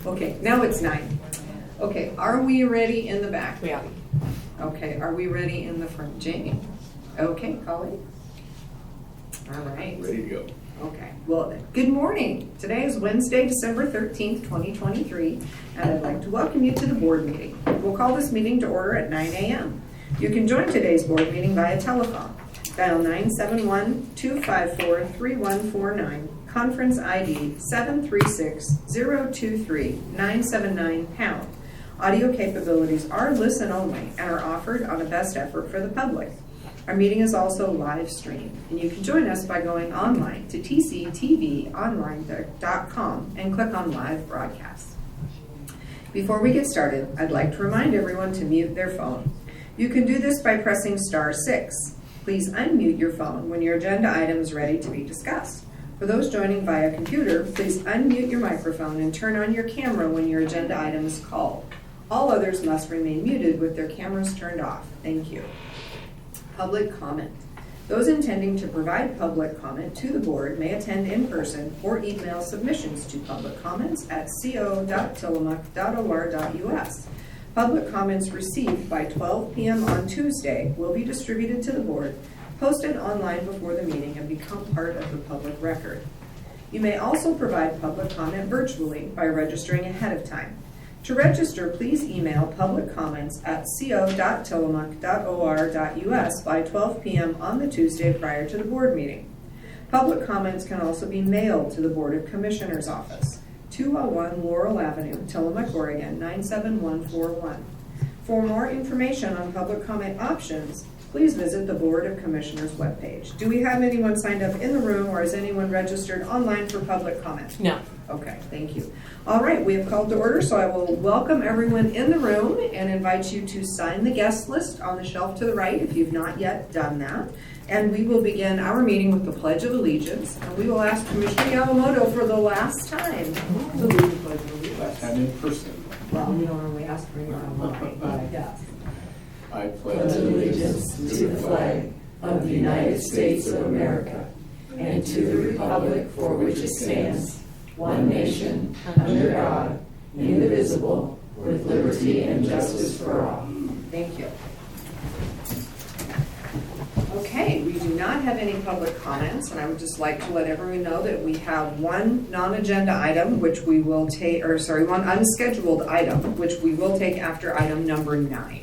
Okay, now it's 9. Okay, are we ready in the back? We are. Okay, are we ready in the front? Jamie? Okay, Colleen? All right. Ready to go. Okay, well, good morning. Today is Wednesday, December 13th, 2023, and I'd like to welcome you to the board meeting. We'll call this meeting to order at 9 a.m. You can join today's board meeting via telephone. Dial 971-254-3149, conference ID 736-023-979#. Audio capabilities are listen only and are offered on a best effort for the public. Our meeting is also live streamed, and you can join us by going online to tctvonline.com and click on live broadcast. Before we get started, I'd like to remind everyone to mute their phone. You can do this by pressing *6. Please unmute your phone when your agenda item is ready to be discussed. For those joining via computer, please unmute your microphone and turn on your camera when your agenda item is called. All others must remain muted with their cameras turned off. Thank you. Public comment. Those intending to provide public comment to the board may attend in person or email submissions to public comments at co.tillamook.or.us. Public comments received by 12 p.m. on Tuesday will be distributed to the board, posted online before the meeting, and become part of the public record. You may also provide public comment virtually by registering ahead of time. To register, please email public comments at co.tillamook.or.us by 12 p.m. on the Tuesday prior to the board meeting. Public comments can also be mailed to the Board of Commissioners office, 201 Laurel Avenue, Tillamook, Oregon, 97141. For more information on public comment options, please visit the Board of Commissioners webpage. Do we have anyone signed up in the room, or is anyone registered online for public comment? No. Okay, thank you. All right, we have called to order, so I will welcome everyone in the room and invite you to sign the guest list on the shelf to the right if you've not yet done that. And we will begin our meeting with the Pledge of Allegiance, and we will ask Commissioner Yamamoto for the last time to lead the Pledge of Allegiance. Last time in person. Well, we don't normally ask for you online, but yes. I pledge allegiance to the flag of the United States of America and to the republic for which it stands, one nation, under God, indivisible, with liberty and justice for all. Thank you. Okay, we do not have any public comments, and I would just like to let everyone know that we have one non-agenda item, which we will take, one unscheduled item, which we will take after item number 9.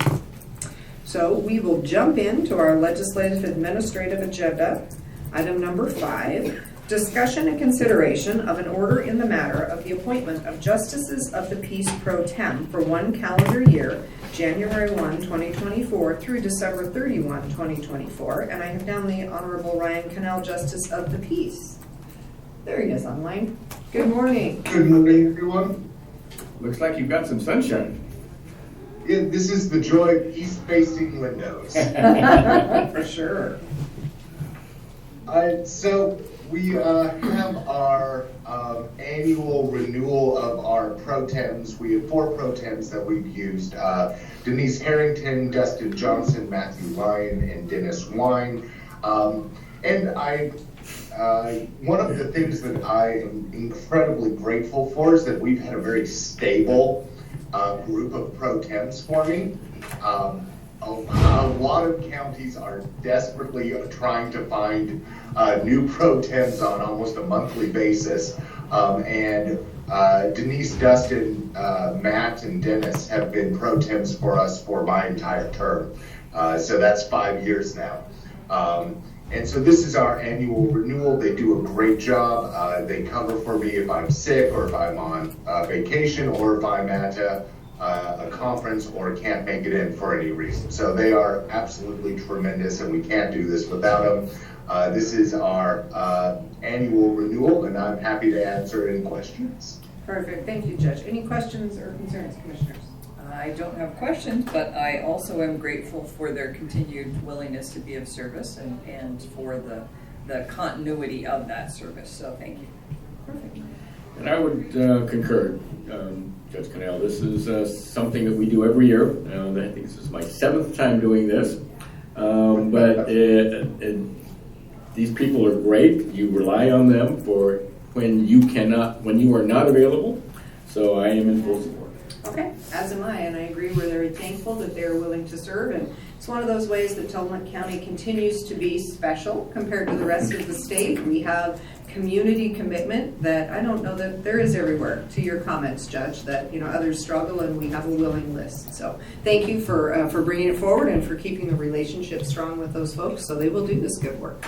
So we will jump into our legislative administrative agenda. Item number 5, discussion and consideration of an order in the matter of the appointment of Justices of the Peace Pro Tem for one calendar year, January 1, 2024 through December 31, 2024. And I have down the Honorable Ryan Cannell, Justice of the Peace. There he is online. Good morning. Good morning, everyone. Looks like you've got some sunshine. Yeah, this is the joy of east-facing windows. For sure. So we have our annual renewal of our pro tems. We have 4 pro tems that we've used. Denise Harrington, Dustin Johnson, Matthew Lyon, and Dennis Wine. And one of the things that I am incredibly grateful for is that we've had a very stable group of pro temps forming. A lot of counties are desperately trying to find new pro temps on almost a monthly basis. And Denise, Dustin, Matt, and Dennis have been pro temps for us for my entire term. So that's 5 years now. And so this is our annual renewal. They do a great job. They cover for me if I'm sick or if I'm on vacation or if I'm at a conference or can't make it in for any reason. So they are absolutely tremendous, and we can't do this without them. This is our annual renewal, and I'm happy to answer any questions. Perfect. Thank you, Judge. Any questions or concerns, Commissioners? I don't have questions, but I also am grateful for their continued willingness to be of service and for the continuity of that service. So thank you. Perfect. And I would concur, Judge Cannell. This is something that we do every year. I think this is my 7th time doing this. But these people are great. You rely on them for when you are not available. So I am in full support. Okay, as am I, and I agree, we're very thankful that they're willing to serve, and it's one of those ways that Tillamook County continues to be special compared to the rest of the state. We have community commitment that I don't know that there is everywhere, to your comments, Judge, that, you know, others struggle and we have a willing list. So thank you for bringing it forward and for keeping the relationship strong with those folks, so they will do this good work.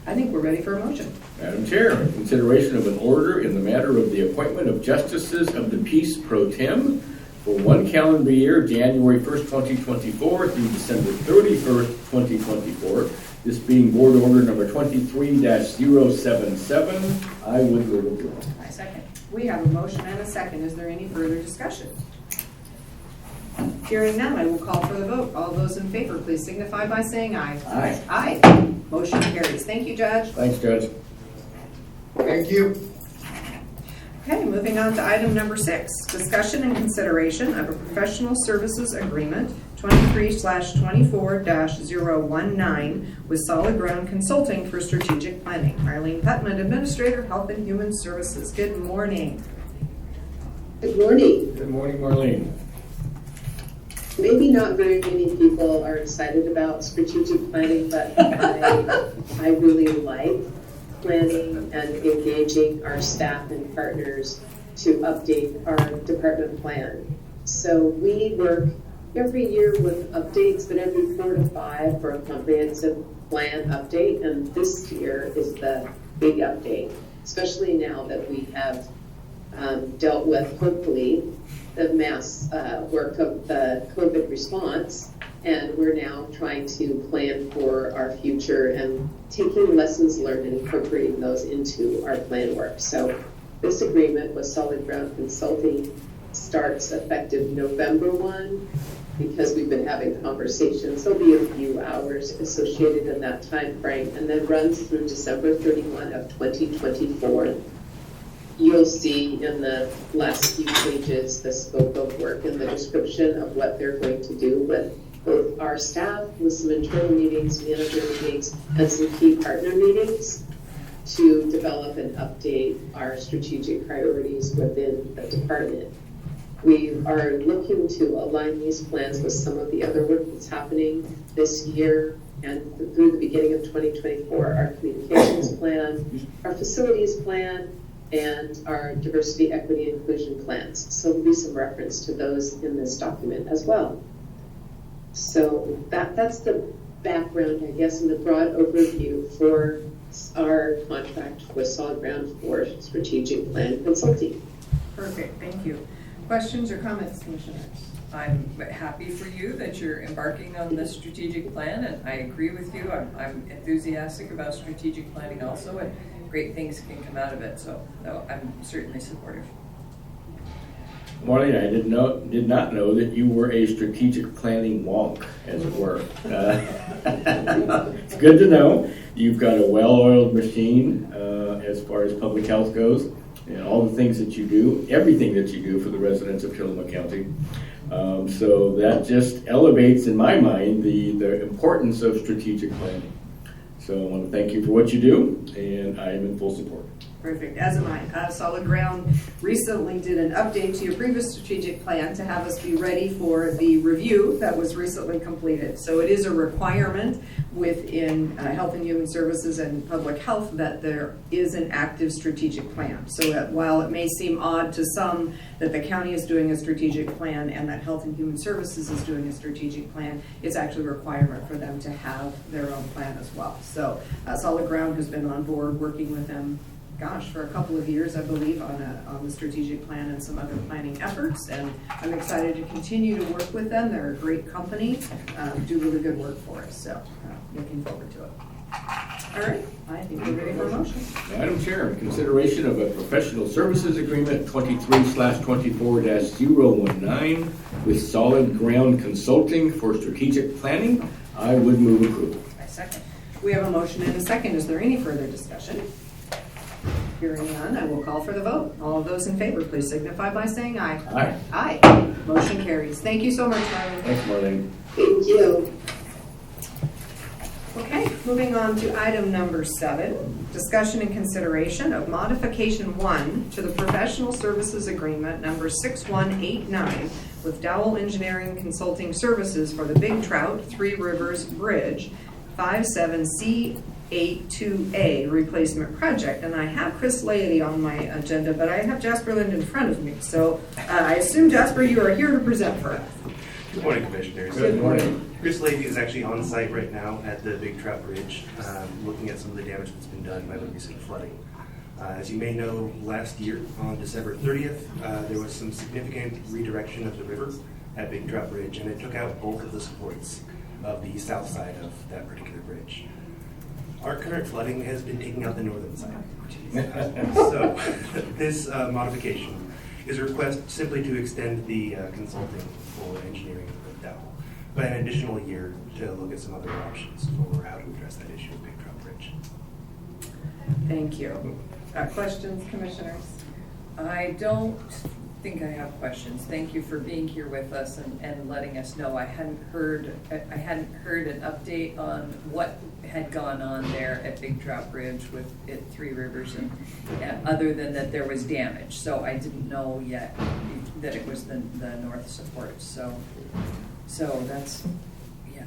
I think we're ready for a motion. Madam Chair, in consideration of an order in the matter of the appointment of justices of the peace pro tem for 1 calendar year, January 1st, 2024 through December 31st, 2024, this being board order number 23-077, I would move approval. I second. We have a motion and a second. Is there any further discussion? Hearing none, I will call for the vote. All those in favor, please signify by saying aye. Aye. Aye. Motion carries. Thank you, Judge. Thanks, Judge. Thank you. Okay, moving on to item number 6, discussion and consideration of a professional services agreement 23/24-019 with Solid Ground Consulting for strategic planning. Marlene Putman, Administrator, Health and Human Services. Good morning. Good morning. Good morning, Marlene. Maybe not very many people are excited about strategic planning, but I really like planning and engaging our staff and partners to update our department plan. So we work every year with updates, but every 4 to 5 for a comprehensive plan update, and this year is the big update, especially now that we have dealt with, hopefully, the mass work of the COVID response, and we're now trying to plan for our future and taking lessons learned and incorporating those into our plan work. So this agreement with Solid Ground Consulting starts effective November 1, because we've been having conversations. There'll be a few hours associated in that time frame, and then runs through December 31 of 2024. You'll see in the last few pages the scope of work and the description of what they're going to do with both our staff, with some internal meetings, manager meetings, and some key partner meetings to develop and update our strategic priorities within the department. We are looking to align these plans with some of the other work that's happening this year and through the beginning of 2024, our communications plan, our facilities plan, and our diversity, equity, inclusion plans. So there'll be some reference to those in this document as well. So that's the background, I guess, and the broad overview for our contract with Solid Ground for strategic plan consulting. Perfect, thank you. Questions or comments, Commissioners? I'm happy for you that you're embarking on this strategic plan, and I agree with you. I'm enthusiastic about strategic planning also, and great things can come out of it. So no, I'm certainly supportive. Marlene, I did not know that you were a strategic planning wonk, as it were. It's good to know. You've got a well-oiled machine as far as public health goes, and all the things that you do, everything that you do for the residents of Tillamook County. So that just elevates, in my mind, the importance of strategic planning. So I want to thank you for what you do, and I am in full support. Perfect, as am I. Solid Ground recently did an update to your previous strategic plan to have us be ready for the review that was recently completed. So it is a requirement within Health and Human Services and Public Health that there is an active strategic plan. So that while it may seem odd to some that the county is doing a strategic plan and that Health and Human Services is doing a strategic plan, it's actually a requirement for them to have their own plan as well. So Solid Ground has been on board working with them for a couple of years, I believe, on the strategic plan and some other planning efforts, and I'm excited to continue to work with them. They're a great company, do really good work for us, so looking forward to it. All right, I think we're ready for a motion. Madam Chair, in consideration of a professional services agreement 23/24-019 with Solid Ground Consulting for strategic planning, I would move approval. I second. We have a motion and a second. Is there any further discussion? Hearing none, I will call for the vote. All of those in favor, please signify by saying aye. Aye. Aye. Motion carries. Thank you so much, Marlene. Thanks, Marlene. Thank you. Okay, moving on to item number 7, discussion and consideration of modification 1 to the professional services agreement number 6189 with Dowell Engineering Consulting Services for the Big Trout Three Rivers Bridge 57C82A replacement project. And I have Chris Laity on my agenda, but I have Jasper Lind in front of me. So I assume, Jasper, you are here to present for us. Good morning, Commissioners. Good morning. Chris Levy is actually on site right now at the Big Trout Bridge, looking at some of the damage that's been done by the recent flooding. As you may know, last year on December 30th, there was some significant redirection of the river at Big Trout Bridge, and it took out both of the supports of the south side of that particular bridge. Our current flooding has been taking out the northern side. So this modification is a request simply to extend the consulting for engineering with Dowell by an additional year to look at some other options for how to address that issue with Big Trout Bridge. Thank you. Questions, commissioners? I don't think I have questions. Thank you for being here with us and letting us know. I hadn't heard an update on what had gone on there at Big Trout Bridge with it Three Rivers, and other than that there was damage. So I didn't know yet that it was the north support. So that's, yeah.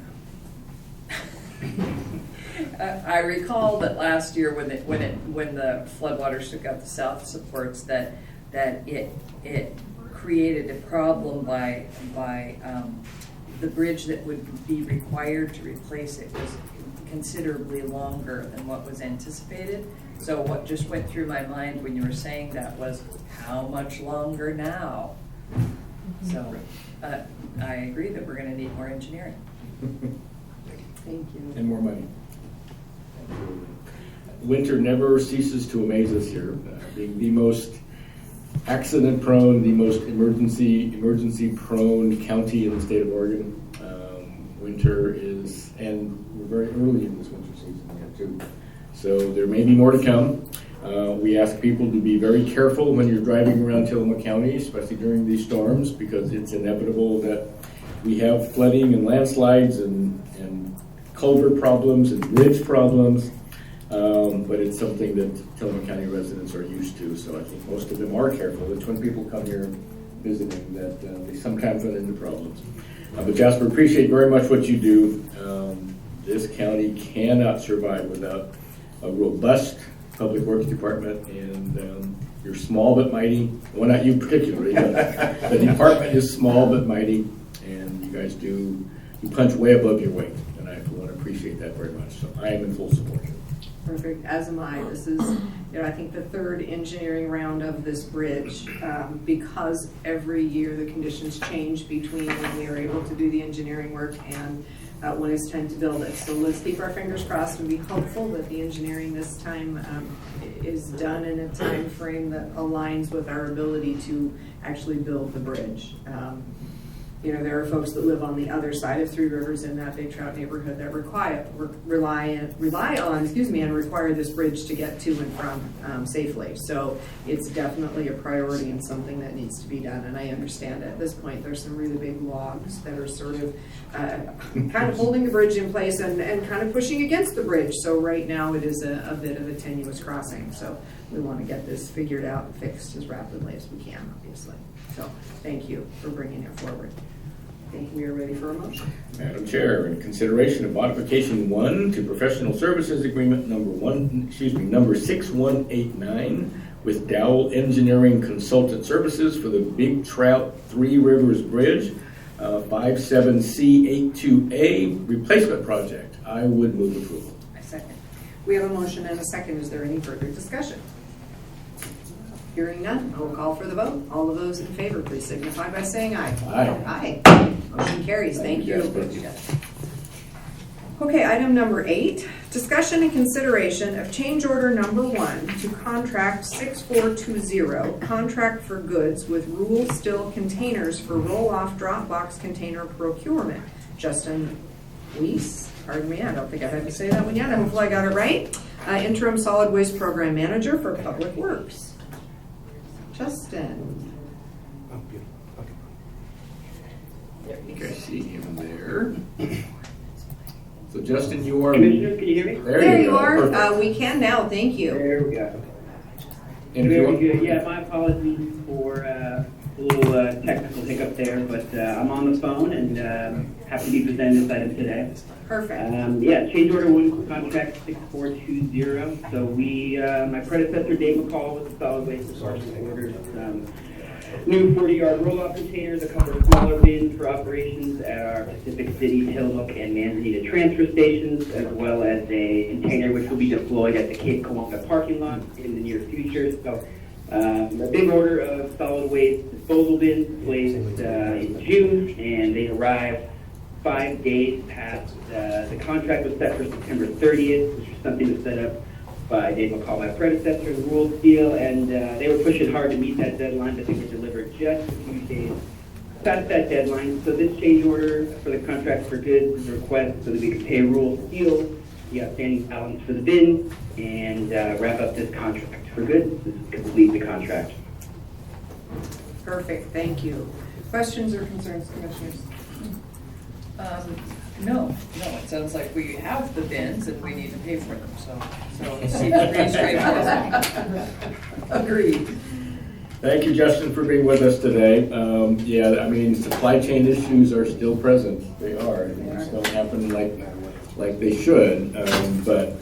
I recall that last year when the floodwaters took out the south supports that it created a problem by the bridge that would be required to replace it was considerably longer than what was anticipated. So what just went through my mind when you were saying that was, how much longer now? So I agree that we're going to need more engineering. Thank you. And more money. Winter never ceases to amaze us here, being the most accident-prone, the most emergency-prone county in the state of Oregon. Winter is, and we're very early in this winter season yet too. So there may be more to come. We ask people to be very careful when you're driving around Tillamook County, especially during these storms, because it's inevitable that we have flooding and landslides and culvert problems and bridge problems. But it's something that Tillamook County residents are used to, so I think most of them are careful. It's when people come here visiting that they sometimes run into problems. But Jasper, appreciate very much what you do. This county cannot survive without a robust public works department, and you're small but mighty. Well, not you particularly, but the department is small but mighty, and you guys you punch way above your weight, and I want to appreciate that very much. So I am in full support. Perfect, as am I. This is, I think the third engineering round of this bridge, because every year the conditions change between when we are able to do the engineering work and when it's time to build it. So let's keep our fingers crossed and be hopeful that the engineering this time is done in a time frame that aligns with our ability to actually build the bridge. There are folks that live on the other side of Three Rivers in that Big Trout neighborhood that rely on, and require this bridge to get to and from safely. So it's definitely a priority and something that needs to be done. And I understand at this point there's some really big logs that are sort of kind of holding the bridge in place and kind of pushing against the bridge. So right now it is a bit of a tenuous crossing. So we want to get this figured out and fixed as rapidly as we can, obviously. So thank you for bringing it forward. I think we are ready for a motion. Madam Chair, in consideration of modification 1 to professional services agreement number 6189 with Dowell Engineering Consultant Services for the Big Trout Three Rivers Bridge 57C82A replacement project, I would move approval. I second. We have a motion and a second. Is there any further discussion? Hearing none, I will call for the vote. All of those in favor, please signify by saying aye. Aye. Aye. Motion carries. Thank you. Okay, item number 8, discussion and consideration of change order number 1 to contract 6420, contract for goods with Rule Still Containers for roll-off drop box container procurement. Justin Weiss, pardon me, I don't think I had to say that one yet. Hopefully I got it right. Interim Solid Waste Program Manager for Public Works. Justin. Oh, beautiful. Okay. I think I see him there. So Justin, you are. Commissioners, can you hear me? There you go. are. Perfect. We can now, thank you. There we go. And if you Very want- good. Yeah, my apologies for a little technical hiccup there, but I'm on the phone and happy to be presenting this item today. Perfect. Yeah, change order 1 contract 6420. So my predecessor Dave McCall with the Solid Waste Department ordered some new 40-yard roll-off containers, a couple of smaller bins for operations at our Pacific City, Tillamook, and Manzanita transfer stations, as well as a container which will be deployed at the Cape Kiwanis parking lot in the near future. So a big order of solid waste disposal bins placed in June, and they arrived 5 days past the contract was set for September 30th, which was something that was set up by Dave McCall, my predecessor, in World Steel, and they were pushing hard to meet that deadline, but they were delivered just a few days past that deadline. So this change order for the contract for goods is a request so that we can pay Rural Steel the outstanding balance for the bin and wrap up this contract for goods. This is complete the contract. Perfect, thank you. Questions or concerns, commissioners? No, it sounds like we have the bins and we need to pay for them, so it seems pretty straightforward. Agreed. Thank you, Justin, for being with us today. Yeah, I mean, supply chain issues are still present. They are. Things don't happen like they should. But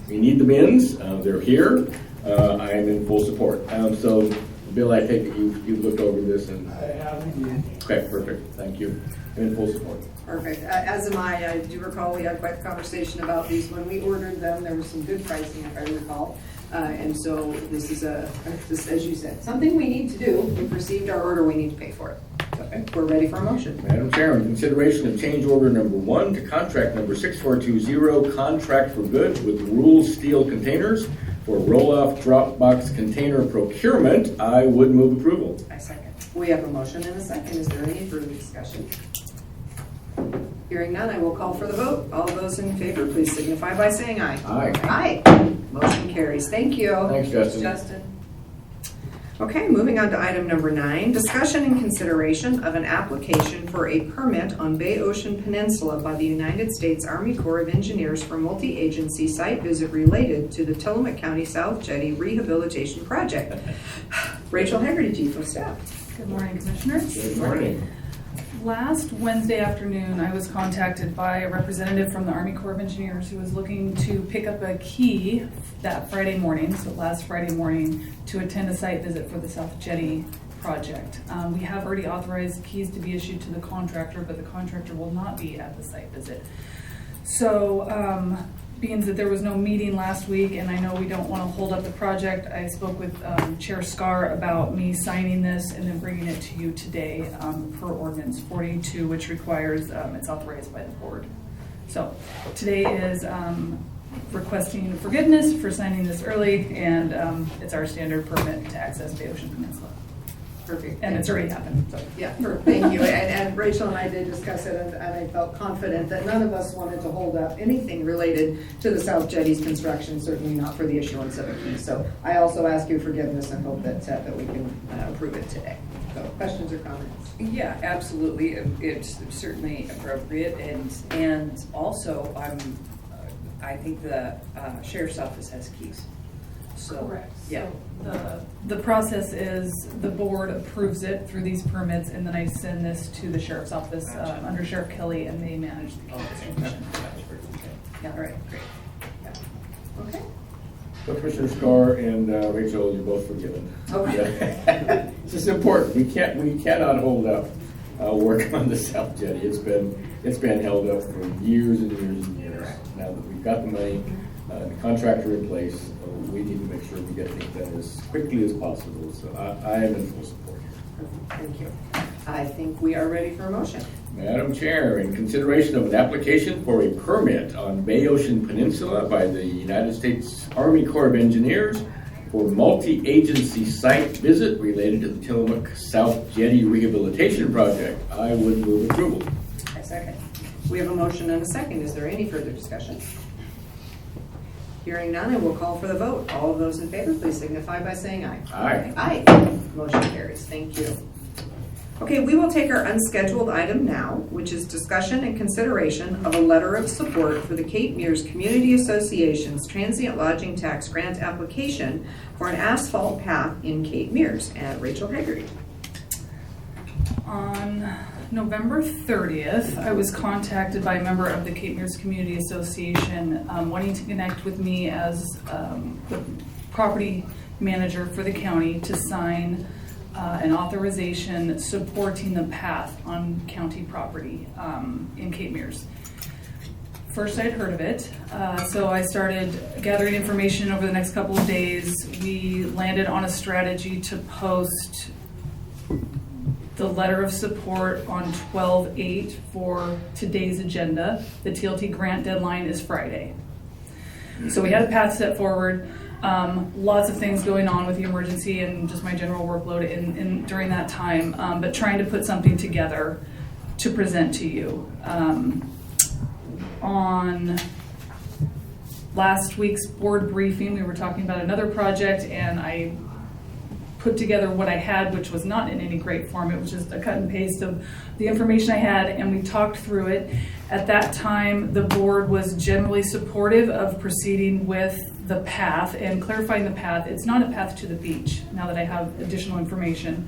we need the bins. They're here. I am in full support. So, Bill, I take it you've looked over this and. I have. Okay, perfect. Thank you. I'm in full support. Perfect. As am I. I do recall we had quite a conversation about these when we ordered them. There was some good pricing, if I recall. And so this is as you said, something we need to do. We've received our order. We need to pay for it. So we're ready for a motion. Madam Chairman, consideration of change order number 1 to contract number 6420, contract for goods with Rural Steel Containers for roll-off drop box container procurement. I would move approval. I second. We have a motion and a second. Is there any further discussion? Hearing none, I will call for the vote. All those in favor, please signify by saying aye. Aye. Aye. Motion carries. Thank you. Thanks, Justin. Justin? Okay, moving on to item number 9, discussion and consideration of an application for a permit on Bay Ocean Peninsula by the United States Army Corps of Engineers for multi-agency site visit related to the Tillamook County South Jetty Rehabilitation Project. Rachel Hegarty, Chief of Staff. Good morning, Commissioners. Good morning. Last Wednesday afternoon, I was contacted by a representative from the Army Corps of Engineers who was looking to pick up a key that Friday morning, so last Friday morning, to attend a site visit for the South Jetty project. We have already authorized keys to be issued to the contractor, but the contractor will not be at the site visit. So, being that there was no meeting last week, and I know we don't want to hold up the project, I spoke with Chair Scar about me signing this and then bringing it to you today per ordinance 42, which requires it's authorized by the board. So today is requesting forgiveness for signing this early, and it's our standard permit to access Bay Ocean Peninsula. Perfect. And it's already happened. So. Yeah, thank you. And Rachel and I did discuss it, and I felt confident that none of us wanted to hold up anything related to the South Jetty's construction, certainly not for the issuance of a key. So I also ask your forgiveness and hope that we can approve it today. So questions or comments? Yeah, absolutely. It's certainly appropriate, and also I think the sheriff's office has keys. So, Correct. Yeah. So the process is the board approves it through these permits, and then I send this to the sheriff's office under Sheriff Kelly, and they manage the key distribution. Yeah, all right, great. Yeah. Okay. So Commissioner Scar and Rachel, you're both forgiven. Okay. This is important. We cannot hold up work on the South Jetty. It's been held up for years and years and years. Now that we've got the money, the contractor in place, we need to make sure we get things done as quickly as possible. So I am in full support here. Thank you. I think we are ready for a motion. Madam Chair, in consideration of an application for a permit on Bay Ocean Peninsula by the United States Army Corps of Engineers for multi-agency site visit related to the Tillamook South Jetty Rehabilitation Project, I would move approval. A second. We have a motion and a second. Is there any further discussion? Hearing none, I will call for the vote. All of those in favor, please signify by saying aye. Aye. Aye. Motion carries. Thank you. Okay, we will take our unscheduled item now, which is discussion and consideration of a letter of support for the Cape Mears Community Association's transient lodging tax grant application for an asphalt path in Cape Mears. And Rachel Hagerty. On November 30th, I was contacted by a member of the Cape Mears Community Association wanting to connect with me as the property manager for the county to sign an authorization supporting the path on county property in Cape Mears. First I'd heard of it, so I started gathering information over the next couple of days. We landed on a strategy to post the letter of support on 12/8 for today's agenda. The TLT grant deadline is Friday. So we had a path set forward. Lots of things going on with the emergency and just my general workload in during that time, but trying to put something together to present to you. On last week's board briefing, we were talking about another project, and I put together what I had, which was not in any great form. It was just a cut and paste of the information I had, and we talked through it. At that time, the board was generally supportive of proceeding with the path and clarifying the path. It's not a path to the beach, now that I have additional information.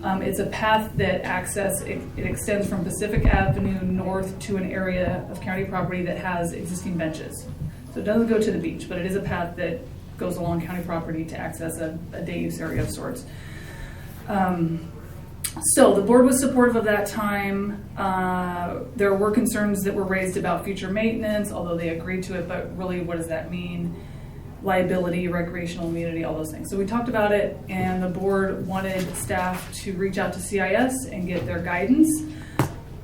It's a path that it extends from Pacific Avenue north to an area of county property that has existing benches. So it doesn't go to the beach, but it is a path that goes along county property to access a day use area of sorts. So the board was supportive of that time. There were concerns that were raised about future maintenance, although they agreed to it, but really what does that mean? Liability, recreational immunity, all those things. So we talked about it, and the board wanted staff to reach out to CIS and get their guidance.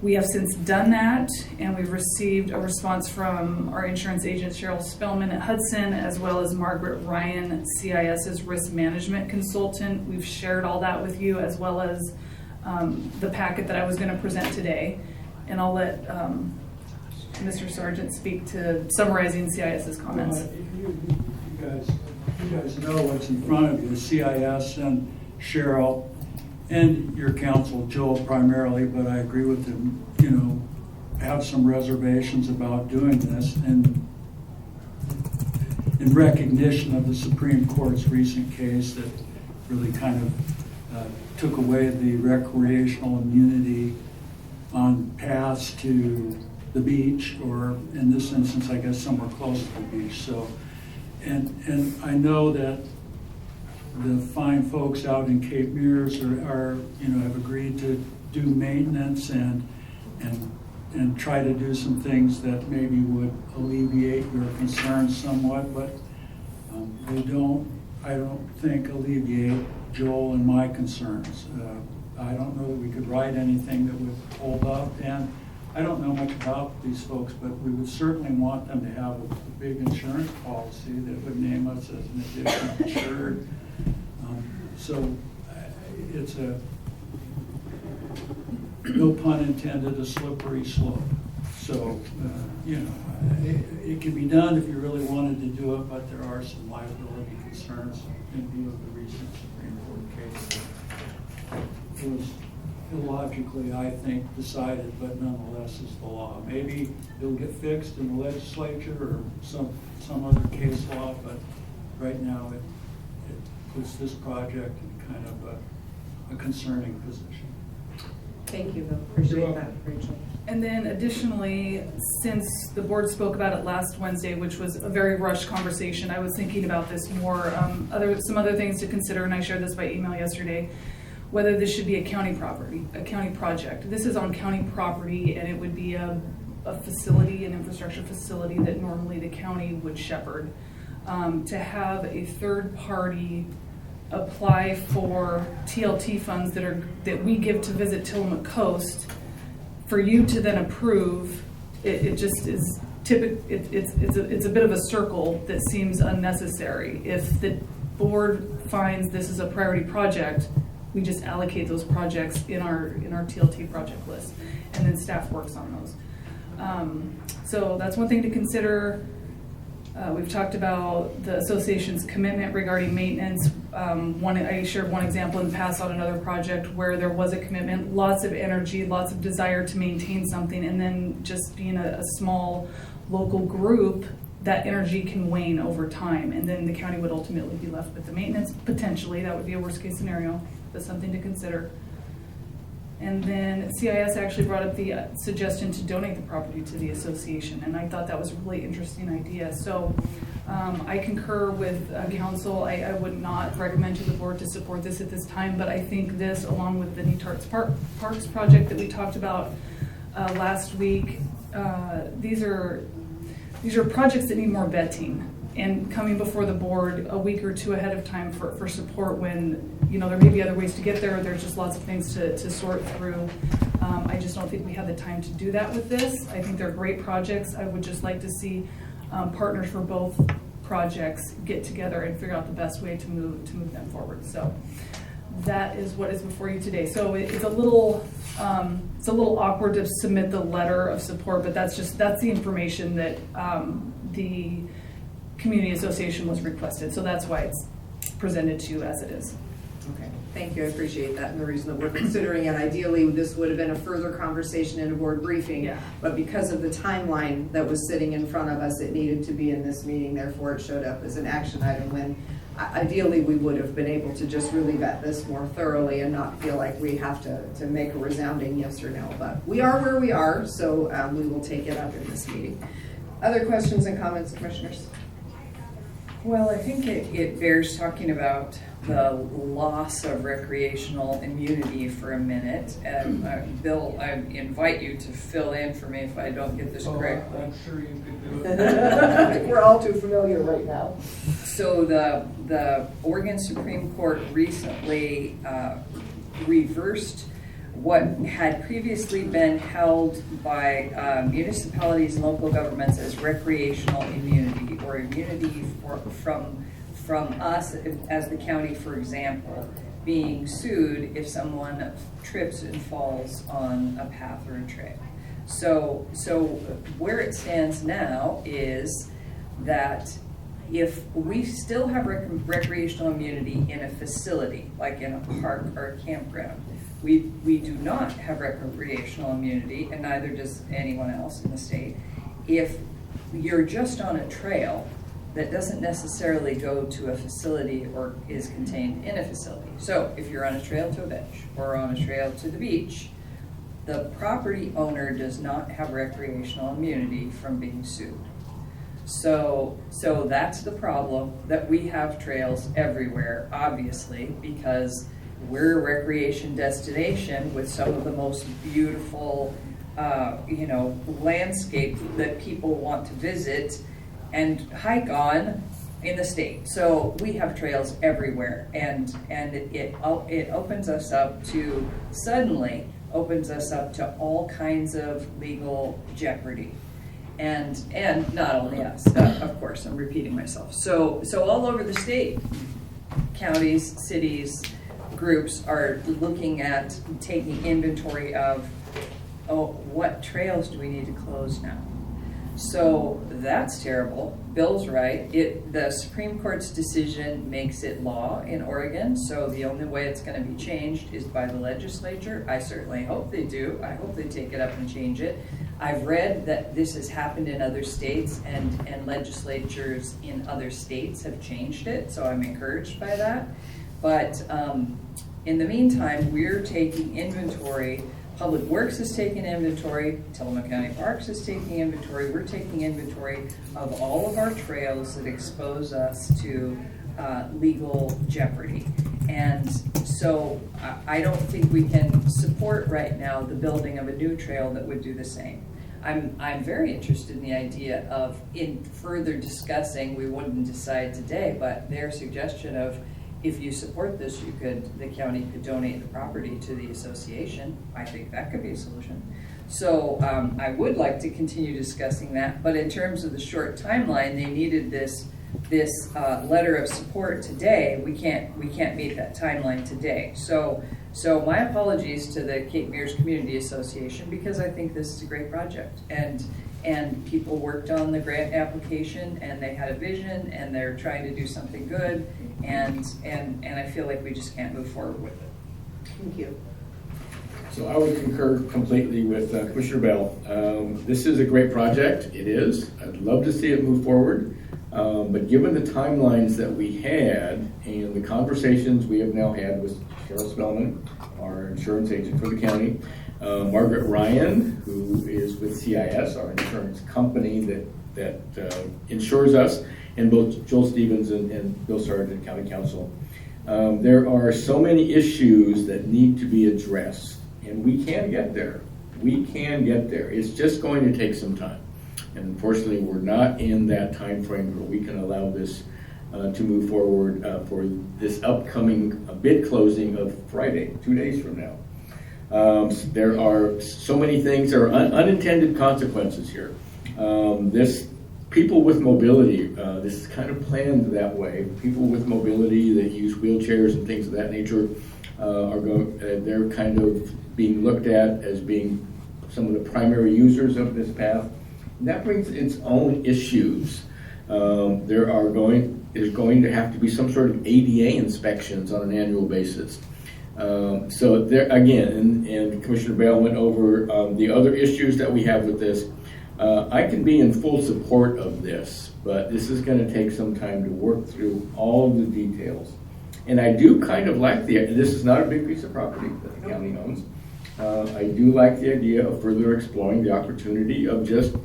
We have since done that, and we've received a response from our insurance agent, Cheryl Spellman at Hudson, as well as Margaret Ryan, CIS's risk management consultant. We've shared all that with you, as well as the packet that I was going to present today. And I'll let Mr. Sargent speak to summarizing CIS's comments. You guys know what's in front of you, CIS and Cheryl and your counsel, Joel primarily, but I agree with him, have some reservations about doing this, and in recognition of the Supreme Court's recent case that really kind of took away the recreational immunity on paths to the beach, or in this instance, I guess somewhere close to the beach. So, and I know that the fine folks out in Cape Mears are have agreed to do maintenance and try to do some things that maybe would alleviate your concerns somewhat, but I don't think alleviate Joel and my concerns. I don't know that we could write anything that would hold up, and I don't know much about these folks, but we would certainly want them to have a big insurance policy that would name us as an additional insured. So it's no pun intended, a slippery slope. So, it can be done if you really wanted to do it, but there are some liability concerns in view of the recent Supreme Court case. It was illogically, I think, decided, but nonetheless is the law. Maybe it'll get fixed in the legislature or some other case law, but right now it puts this project in kind of a concerning position. Thank you, Bill. Appreciate that, Rachel. And then additionally, since the board spoke about it last Wednesday, which was a very rushed conversation, I was thinking about this more, some other things to consider, and I shared this by email yesterday, whether this should be a county property, a county project. This is on county property, and it would be a facility, an infrastructure facility that normally the county would shepherd. To have a third party apply for TLT funds that we give to Visit Tillamook Coast, for you to then approve, it just is it's a bit of a circle that seems unnecessary. If the board finds this is a priority project, we just allocate those projects in our TLT project list, and then staff works on those. So that's one thing to consider. We've talked about the association's commitment regarding maintenance. I shared one example in the past on another project where there was a commitment, lots of energy, lots of desire to maintain something, and then just being a small local group, that energy can wane over time, and then the county would ultimately be left with the maintenance. Potentially, that would be a worst case scenario, but something to consider. And then CIS actually brought up the suggestion to donate the property to the association, and I thought that was a really interesting idea. So I concur with council. I would not recommend to the board to support this at this time, but I think this, along with the Netarts Parks project that we talked about last week, these are projects that need more vetting and coming before the board a week or two ahead of time for support when, there may be other ways to get there. There's just lots of things to sort through. I just don't think we have the time to do that with this. I think they're great projects. I would just like to see partners for both projects get together and figure out the best way to move them forward. So that is what is before you today. So it's a little awkward to submit the letter of support, but that's the information that the community association was requested. So that's why it's presented to you as it is. Okay, thank you, I appreciate that, and the reason that we're considering it, ideally, this would have been a further conversation in a board briefing, Yeah. but because of the timeline that was sitting in front of us, it needed to be in this meeting, therefore it showed up as an action item when ideally we would have been able to just really vet this more thoroughly and not feel like we have to make a resounding yes or no, but we are where we are, so we will take it up in this meeting. Other questions and comments, commissioners? Well, I think it bears talking about the loss of recreational immunity for a minute. And Bill, I invite you to fill in for me if I don't get this correct. I'm sure you could do it. We're all too familiar right now. So the Oregon Supreme Court recently reversed what had previously been held by municipalities and local governments as recreational immunity, or immunity from us as the county, for example, being sued if someone trips and falls on a path or a trail. So where it stands now is that if we still have recreational immunity in a facility, like in a park or a campground, we do not have recreational immunity, and neither does anyone else in the state, if you're just on a trail that doesn't necessarily go to a facility or is contained in a facility. So if you're on a trail to a bench or on a trail to the beach, the property owner does not have recreational immunity from being sued. So that's the problem, that we have trails everywhere, obviously, because we're a recreation destination with some of the most beautiful, landscape that people want to visit and hike on in the state. So we have trails everywhere, and it opens us up to, suddenly opens us up to all kinds of legal jeopardy. And not only us, of course, I'm repeating myself. So all over the state, counties, cities, groups are looking at taking inventory of, what trails do we need to close now? So that's terrible. Bill's right. The Supreme Court's decision makes it law in Oregon, so the only way it's going to be changed is by the legislature. I certainly hope they do. I hope they take it up and change it. I've read that this has happened in other states, and legislatures in other states have changed it, so I'm encouraged by that. But in the meantime, we're taking inventory. Public Works is taking inventory, Tillamook County Parks is taking inventory, we're taking inventory of all of our trails that expose us to legal jeopardy. And so I don't think we can support right now the building of a new trail that would do the same. I'm very interested in the idea of, in further discussing, we wouldn't decide today, but their suggestion of, if you support this, the county could donate the property to the association. I think that could be a solution. So I would like to continue discussing that, but in terms of the short timeline, they needed this letter of support today. We can't meet that timeline today. So my apologies to the Cape Mears Community Association, because I think this is a great project, and and people worked on the grant application, and they had a vision, and they're trying to do something good, and I feel like we just can't move forward with it. Thank you. So I would concur completely with Commissioner Bell. This is a great project. It is. I'd love to see it move forward. But given the timelines that we had and the conversations we have now had with Cheryl Spellman, our insurance agent for the county, Margaret Ryan, who is with CIS, our insurance company that insures us, and both Joel Stevens and Bill Sargent, County Council. There are so many issues that need to be addressed, and we can get there. We can get there. It's just going to take some time. And unfortunately, we're not in that time frame where we can allow this to move forward for this upcoming bid closing of Friday, 2 days from now. There are so many things, there are unintended consequences here. People with mobility, this is kind of planned that way. People with mobility that use wheelchairs and things of that nature they're kind of being looked at as being some of the primary users of this path. And that brings its own issues. There's going to have to be some sort of ADA inspections on an annual basis. So there again, and Commissioner Bale went over the other issues that we have with this. I can be in full support of this, but this is going to take some time to work through all of the details. And I do kind of like this is not a big piece of property that the county owns. I do like the idea of further exploring the opportunity of just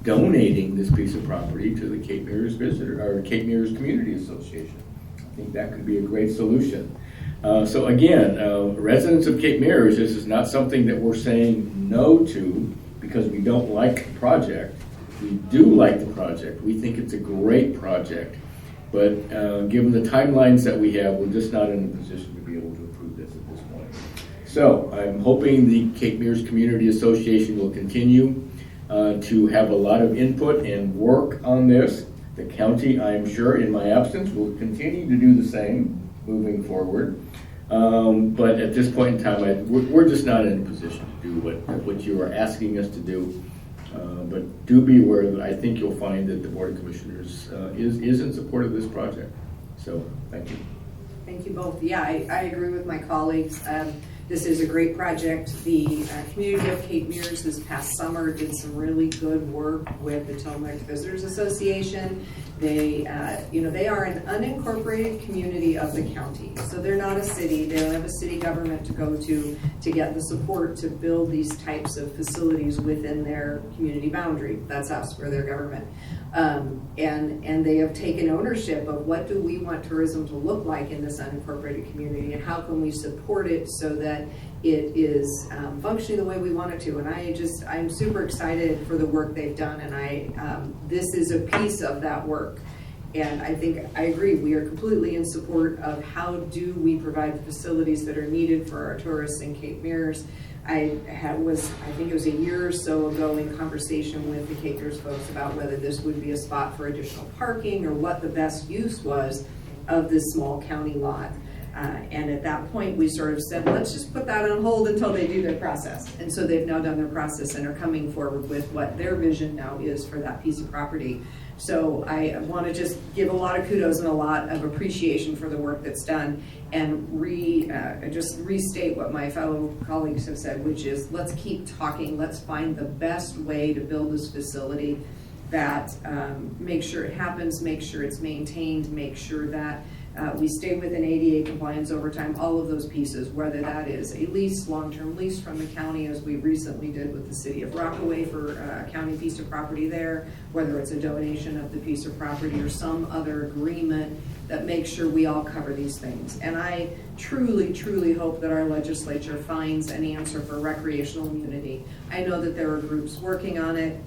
donating this piece of property to the Cape Mirrors Cape Mirrors Community Association. I think that could be a great solution. So again, residents of Cape Mirrors, this is not something that we're saying no to because we don't like the project. We do like the project. We think it's a great project. But given the timelines that we have, we're just not in a position to be able to approve this at this point. So I'm hoping the Cape Mirrors Community Association will continue to have a lot of input and work on this. The county, I'm sure, in my absence, will continue to do the same moving forward. But at this point in time, we're just not in a position to do what you are asking us to do. But do be aware that I think you'll find that the Board of Commissioners is in support of this project. So, thank you. Thank you both. Yeah, I agree with my colleagues. This is a great project. The community of Cape Mirrors this past summer did some really good work with the Tillamook Visitors Association. They are an unincorporated community of the county. So they're not a city. They don't have a city government to go to get the support to build these types of facilities within their community boundary. That's us, we're their government. And they have taken ownership of what do we want tourism to look like in this unincorporated community and how can we support it so that it is functioning the way we want it to. And I'm super excited for the work they've done, and this is a piece of that work. And I think I agree, we are completely in support of how do we provide the facilities that are needed for our tourists in Cape Mirrors. I think it was a year or so ago in conversation with the Cape Mirrors folks about whether this would be a spot for additional parking or what the best use was of this small county lot. And at that point, we sort of said, let's just put that on hold until they do their process. And so they've now done their process and are coming forward with what their vision now is for that piece of property. So I want to just give a lot of kudos and a lot of appreciation for the work that's done and just restate what my fellow colleagues have said, which is let's keep talking. Let's find the best way to build this facility that make sure it happens, make sure it's maintained, make sure that we stay within ADA compliance over time, all of those pieces, whether that is a lease, long-term lease from the county, as we recently did with the city of Rockaway for a county piece of property there, whether it's a donation of the piece of property or some other agreement that makes sure we all cover these things. And I truly, truly hope that our legislature finds an answer for recreational immunity. I know that there are groups working on it.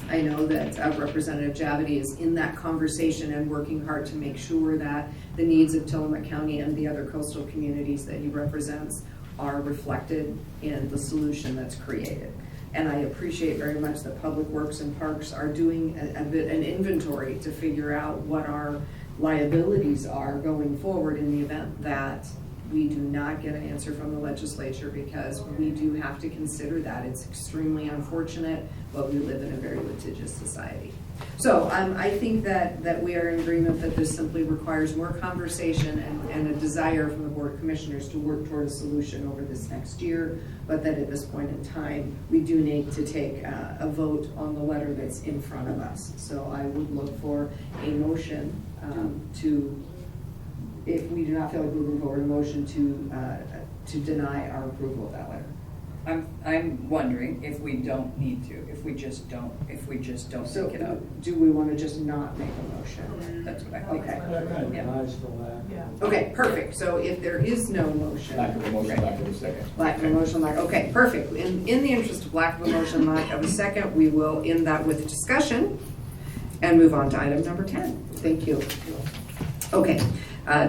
I know that Representative Javity is in that conversation and working hard to make sure that the needs of Tillamook County and the other coastal communities that he represents are reflected in the solution that's created. And I appreciate very much that Public Works and Parks are doing an inventory to figure out what our liabilities are going forward in the event that we do not get an answer from the legislature because we do have to consider that. It's extremely unfortunate, but we live in a very litigious society. So I think that we are in agreement that this simply requires more conversation and a desire from the Board of Commissioners to work toward a solution over this next year, but that at this point in time, we do need to take a vote on the letter that's in front of us. So I would look for a motion to, if we do not feel like moving forward, a motion to deny our approval of that letter. I'm wondering if we don't need to, if we just don't So pick it up. do we want to just not make a motion? That's what I think. Okay. That kind of Yeah. denies the lack. Yeah. Okay, perfect. So if there is no motion. Lack of a motion, lack of a second. Lack of a motion, okay, perfect. In the interest of lack of a motion, lack of a second, we will end that with discussion and move on to item number 10. Thank you. Okay,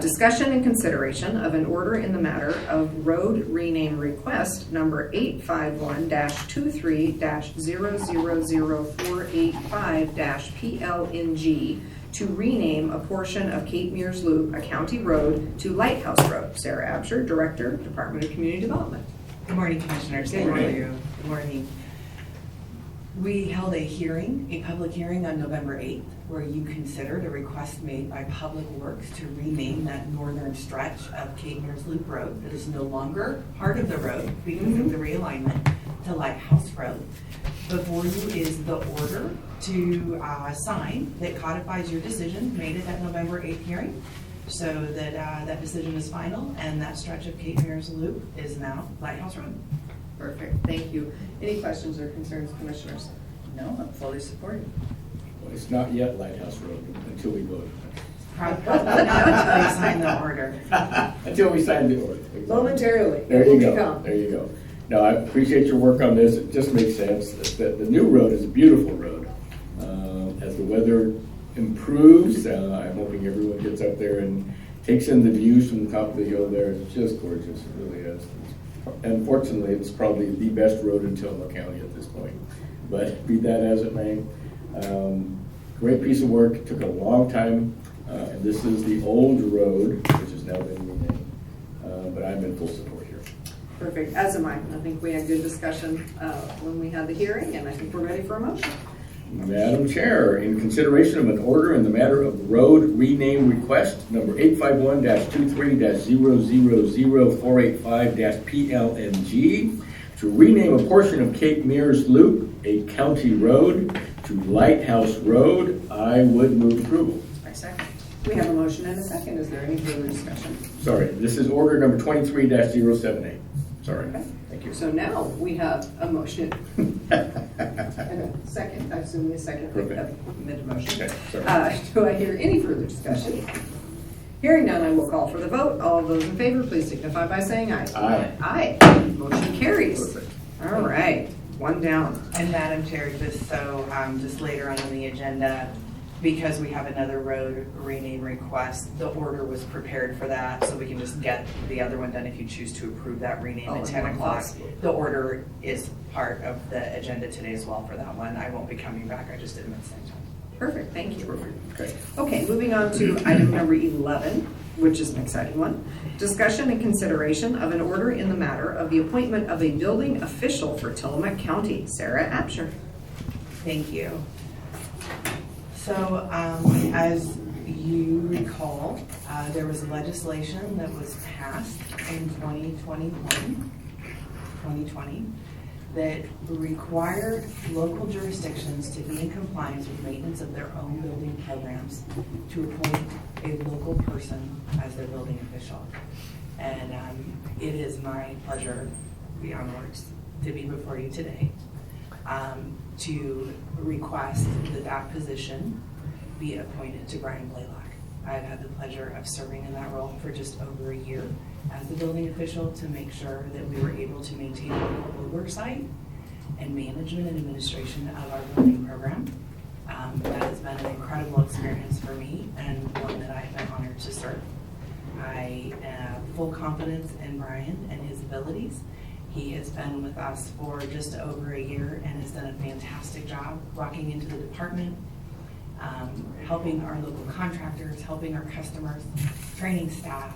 discussion and consideration of an order in the matter of road rename request number 851-233-0004885-PLNG to rename a portion of Cape Mears Loop, a county road, to Lighthouse Road. Sarah Absher, Director, Department of Community Development. Good morning, Commissioners. Good morning. Good morning. We held a public hearing on November 8th, where you considered a request made by Public Works to rename that northern stretch of Cape Mears Loop Road that is no longer part of the road because of the realignment to Lighthouse Road. Before you is the order to sign that codifies your decision made at that November 8th hearing, so that that decision is final and that stretch of Cape Mears Loop is now Lighthouse Road. Perfect, thank you. Any questions or concerns, Commissioners? No, I'm fully supported. Well, it's not yet Lighthouse Road until we vote. Probably not until they sign the order. Until we sign the order. Momentarily. There it will you go, become. there you go. No, I appreciate your work on this. It just makes sense. The new road is a beautiful road. As the weather improves, I'm hoping everyone gets up there and takes in the views from the top of the hill there. It's just gorgeous, it really is. Unfortunately, it's probably the best road in Tillamook County at this point. But be that as it may, great piece of work. It took a long time. And this is the old road, which has now been renamed. But I'm in full support here. Perfect, as am I. I think we had good discussion when we had the hearing, and I think we're ready for a motion. Madam Chair, in consideration of an order in the matter of road rename request number 851-230-000-485-PLNG to rename a portion of Cape Mears Loop, a county road, to Lighthouse Road, I would move approval. I second. We have a motion and a second. Is there any further discussion? Sorry, this is order number 23-078. Sorry. Okay. Thank you. So now we have a motion and a second. I assume we second Perfect. made a motion. Okay, sorry. Do I hear any further discussion? Hearing none, I will call for the vote. All of those in favor, please signify by saying aye. Aye. Aye. Motion carries. Perfect. All right, one down. And Madam Chair, just so, just later on in the agenda, because we have another road rename request, the order was prepared for that, so we can just get the other one done if you choose to approve that rename at 10 o'clock. The order is part of the agenda today as well for that one. I won't be coming back, I just did them at the same time. Perfect, thank you. Perfect. Okay. Okay, moving on to item number 11, which is an exciting one. Discussion and consideration of an order in the matter of the appointment of a building official for Tillamook County. Sarah Absher. Thank you. So, as you recall, there was legislation that was passed in 2020, that required local jurisdictions to be in compliance with maintenance of their own building programs to appoint a local person as their building official. And it is my pleasure, beyond words, to be before you today to request that that position be appointed to Brian Blaylock. I've had the pleasure of serving in that role for just over a year as the building official to make sure that we were able to maintain local oversight and management and administration of our building program. That has been an incredible experience for me and one that I have been honored to serve. I have full confidence in Brian and his abilities. He has been with us for just over a year and has done a fantastic job walking into the department, helping our local contractors, helping our customers, training staff,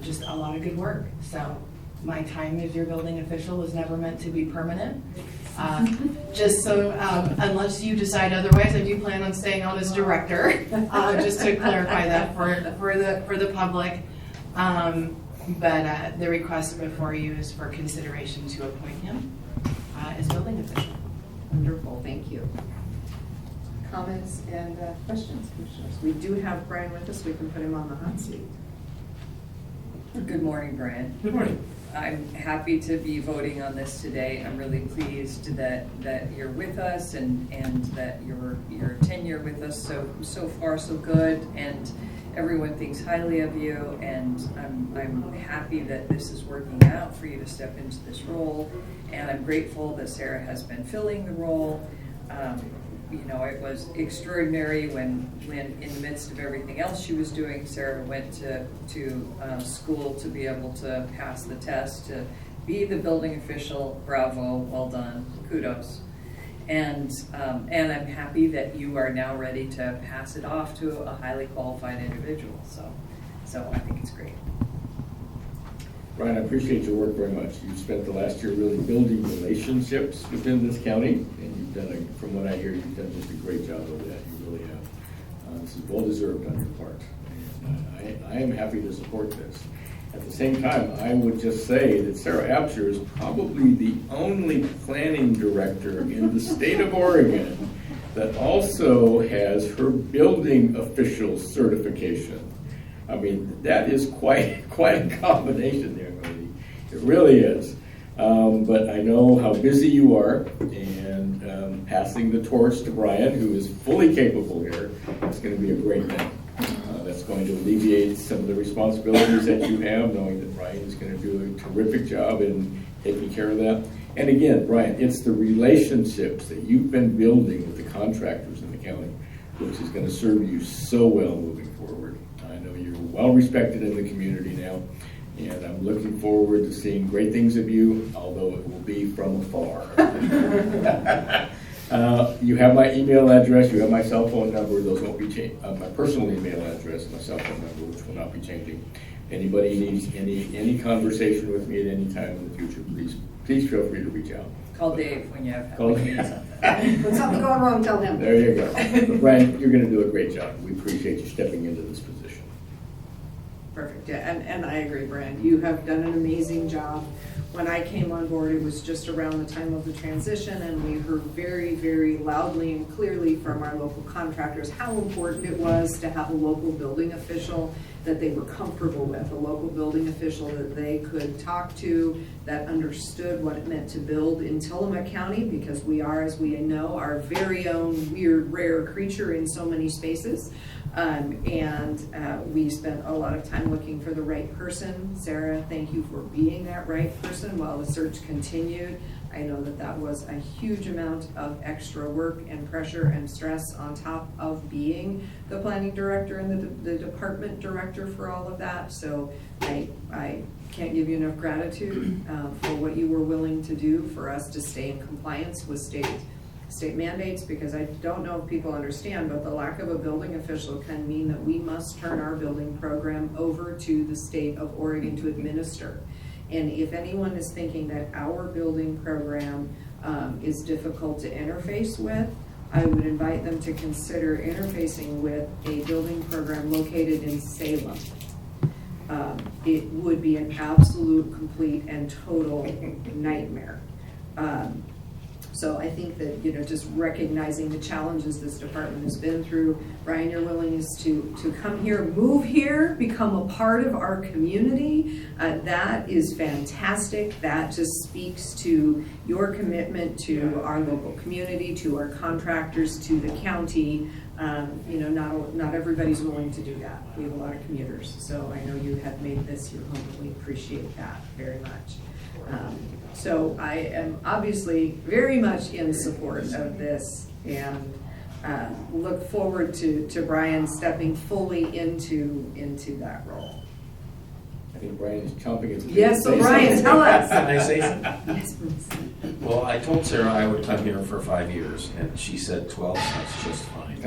just a lot of good work. So my time as your building official was never meant to be permanent. Just so, unless you decide otherwise, I do plan on staying on as director, just to clarify that for the public. But the request before you is for consideration to appoint him as building official. Wonderful, thank you. Comments and questions, commissioners? We do have Brian with us, we can put him on the hot seat. Good morning, Brian. Good morning. I'm happy to be voting on this today. I'm really pleased that you're with us and that your tenure with us so far so good, and everyone thinks highly of you, and I'm happy that this is working out for you to step into this role, and I'm grateful that Sarah has been filling the role. It was extraordinary when in the midst of everything else she was doing, Sarah went to school to be able to pass the test, to be the building official. Bravo, well done, kudos. And I'm happy that you are now ready to pass it off to a highly qualified individual. So I think it's great. Brian, I appreciate your work very much. You've spent the last year really building relationships within this county, and you've done, from what I hear, you've done just a great job of that. You really have. This is well deserved on your part. And I am happy to support this. At the same time, I would just say that Sarah Absher is probably the only planning director in the state of Oregon that also has her building official certification. I mean, that is quite a combination there, Cody. It really is. But I know how busy you are, and passing the torch to Brian, who is fully capable here, is going to be a great thing. That's going to alleviate some of the responsibilities that you have, knowing that Brian is going to do a terrific job in taking care of that. And again, Brian, it's the relationships that you've been building with the contractors in the county, which is going to serve you so well moving forward. I know you're well respected in the community now, and I'm looking forward to seeing great things of you, although it will be from afar. You have my email address, you have my cell phone number, those won't be changed. My personal email address, my cell phone number, which will not be changing. Anybody needs any conversation with me at any time in the future, please feel free to reach out. Call Dave when you have Call something. When something going wrong, tell him. There you go. But Brian, you're going to do a great job. We appreciate you stepping into this position. Perfect, yeah, and I agree, Brian. You have done an amazing job. When I came on board, it was just around the time of the transition, and we heard very, very loudly and clearly from our local contractors how important it was to have a local building official that they were comfortable with, a local building official that they could talk to, that understood what it meant to build in Tillamook County, because we are, as we know, our very own weird, rare creature in so many spaces. We spent a lot of time looking for the right person. Sarah, thank you for being that right person while the search continued. I know that was a huge amount of extra work and pressure and stress on top of being the planning director and the department director for all of that. So I can't give you enough gratitude for what you were willing to do for us to stay in compliance with state mandates, because I don't know if people understand, but the lack of a building official can mean that we must turn our building program over to the state of Oregon to administer. And if anyone is thinking that our building program is difficult to interface with, I would invite them to consider interfacing with a building program located in Salem. It would be an absolute, complete, and total nightmare. So I think that, just recognizing the challenges this department has been through, Brian, your willingness to come here, move here, become a part of our community, that is fantastic. That just speaks to your commitment to our local community, to our contractors, to the county. Not everybody's willing to do that. We have a lot of commuters. So I know you have made this your home, and we appreciate that very much. So I am obviously very much in support of this, and look forward to Brian stepping fully into that role. think Brian is chomping at the bit. Yes, so Brian, tell us. Can I say something? Yes, please. Well, I told Sarah I would come here for 5 years, and she said 12 sounds just fine.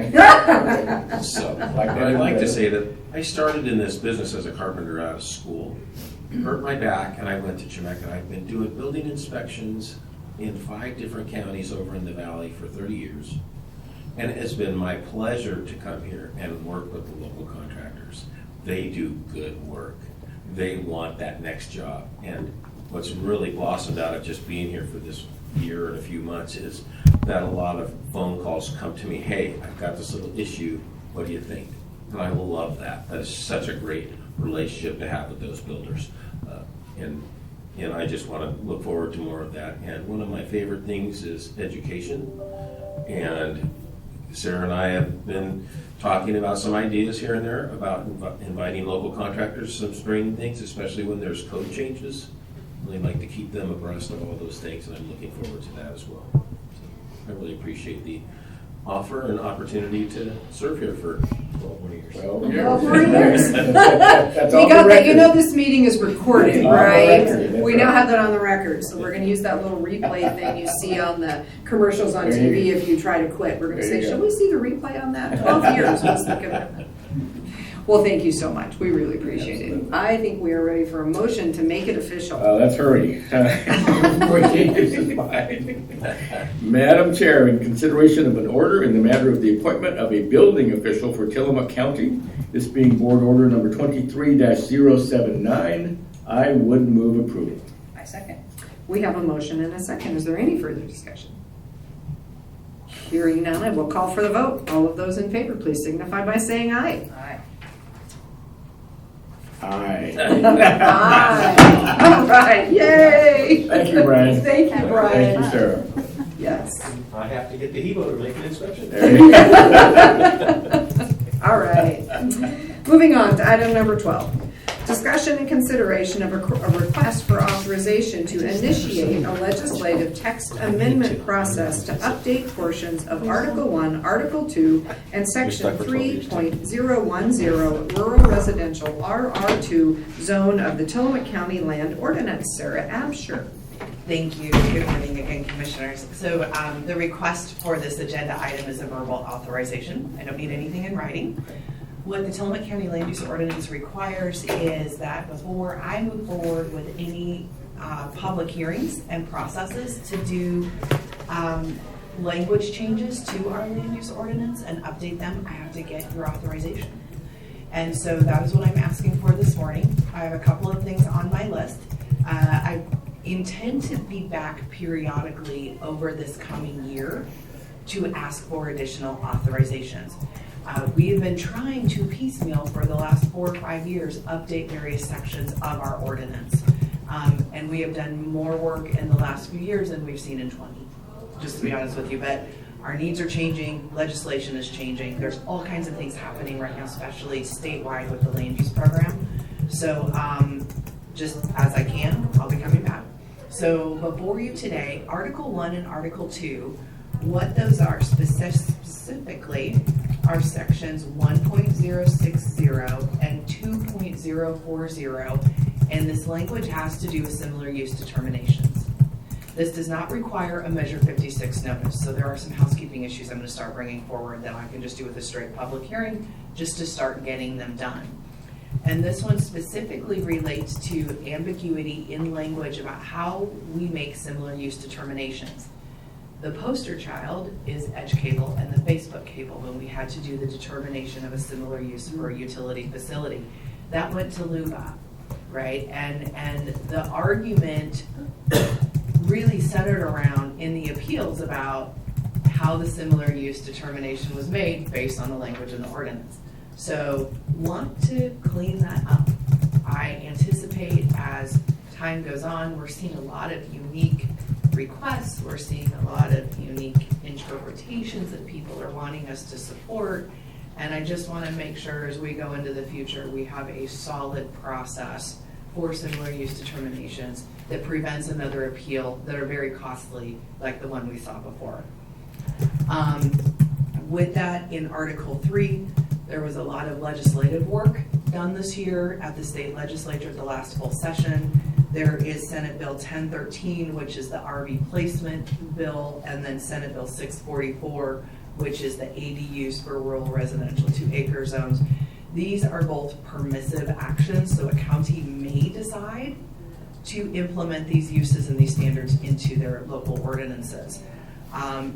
So, but I'd like to say that I started in this business as a carpenter out of school, hurt my back, and I went to Chemeketa. I've been doing building inspections in 5 different counties over in the valley for 30 years. And it has been my pleasure to come here and work with the local contractors. They do good work. They want that next job. And what's really blossomed out of just being here for this year and a few months is that a lot of phone calls come to me, hey, I've got this little issue, what do you think? And I will love that. That is such a great relationship to have with those builders. And I just want to look forward to more of that. And one of my favorite things is education. And Sarah and I have been talking about some ideas here and there about inviting local contractors to some spring things, especially when there's code changes. Really like to keep them abreast of all those things, and I'm looking forward to that as well. So I really appreciate the offer and opportunity to serve here for 12 more years. 12 more years. That's We off got the that, you record. know this meeting is recorded, On the right? record, that's We now right. have that on the record, so we're gonna use that little replay thing you see on the commercials on There you TV go. if you try to quit. We're gonna There say, you go. should we see the replay on that? 12 years, what's the commitment? Well, thank you so much. We really appreciate it. I think we are ready for a motion to make it official. Let's hurry. Before he changes his mind. Madam Chair, in consideration of an order in the matter of the appointment of a building official for Tillamook County, this being board order number 23-079, I would move approval. I second. We have a motion and a second. Is there any further discussion? Hearing none, I will call for the vote. All of those in favor, please signify by saying aye. Aye. Aye. Aye. All right, yay. Thank you, Brian. Thank you, Brian. Thank you, Sarah. Yes. I have to get the HEBO to make an inspection. There you go. All right. Moving on to item number 12. Discussion and consideration of a request for authorization to initiate a legislative text amendment process to update portions of Article 1, Article 2, and Section 3.010 Rural Residential RR2 Zone of the Tillamook County Land Ordinance. Sarah Absher. Thank you. Good morning again, Commissioners. So the request for this agenda item is a verbal authorization. I don't need anything in writing. What the Tillamook County Land Use Ordinance requires is that before I move forward with any public hearings and processes to do language changes to our land use ordinance and update them, I have to get your authorization. And so that is what I'm asking for this morning. I have a couple of things on my list. I intend to be back periodically over this coming year to ask for additional authorizations. We have been trying to piecemeal for the last 4 or 5 years update various sections of our ordinance. And we have done more work in the last few years than we've seen in 20, just to be honest with you. But our needs are changing, legislation is changing. There's all kinds of things happening right now, especially statewide with the land use program. So just as I can, I'll be coming back. So before you today, Article 1 and Article 2, what those are specifically are sections 1.060 and 2.040, and this language has to do with similar use determinations. This does not require a Measure 56 notice, so there are some housekeeping issues I'm going to start bringing forward that I can just do with a straight public hearing just to start getting them done. And this one specifically relates to ambiguity in language about how we make similar use determinations. The poster child is Edge Cable and the Facebook cable when we had to do the determination of a similar use for a utility facility. That went to LUBA, right? And the argument really centered around in the appeals about how the similar use determination was made based on the language in the ordinance. So want to clean that up. I anticipate as time goes on, we're seeing a lot of unique requests. We're seeing a lot of unique interpretations that people are wanting us to support. And I just want to make sure as we go into the future, we have a solid process for similar use determinations that prevents another appeal that are very costly, like the one we saw before. With that, in Article 3, there was a lot of legislative work done this year at the state legislature at the last full session. There is Senate Bill 1013, which is the RV placement bill, and then Senate Bill 644, which is the ADUs for rural residential 2-acre zones. These are both permissive actions, so a county may decide to implement these uses and these standards into their local ordinances.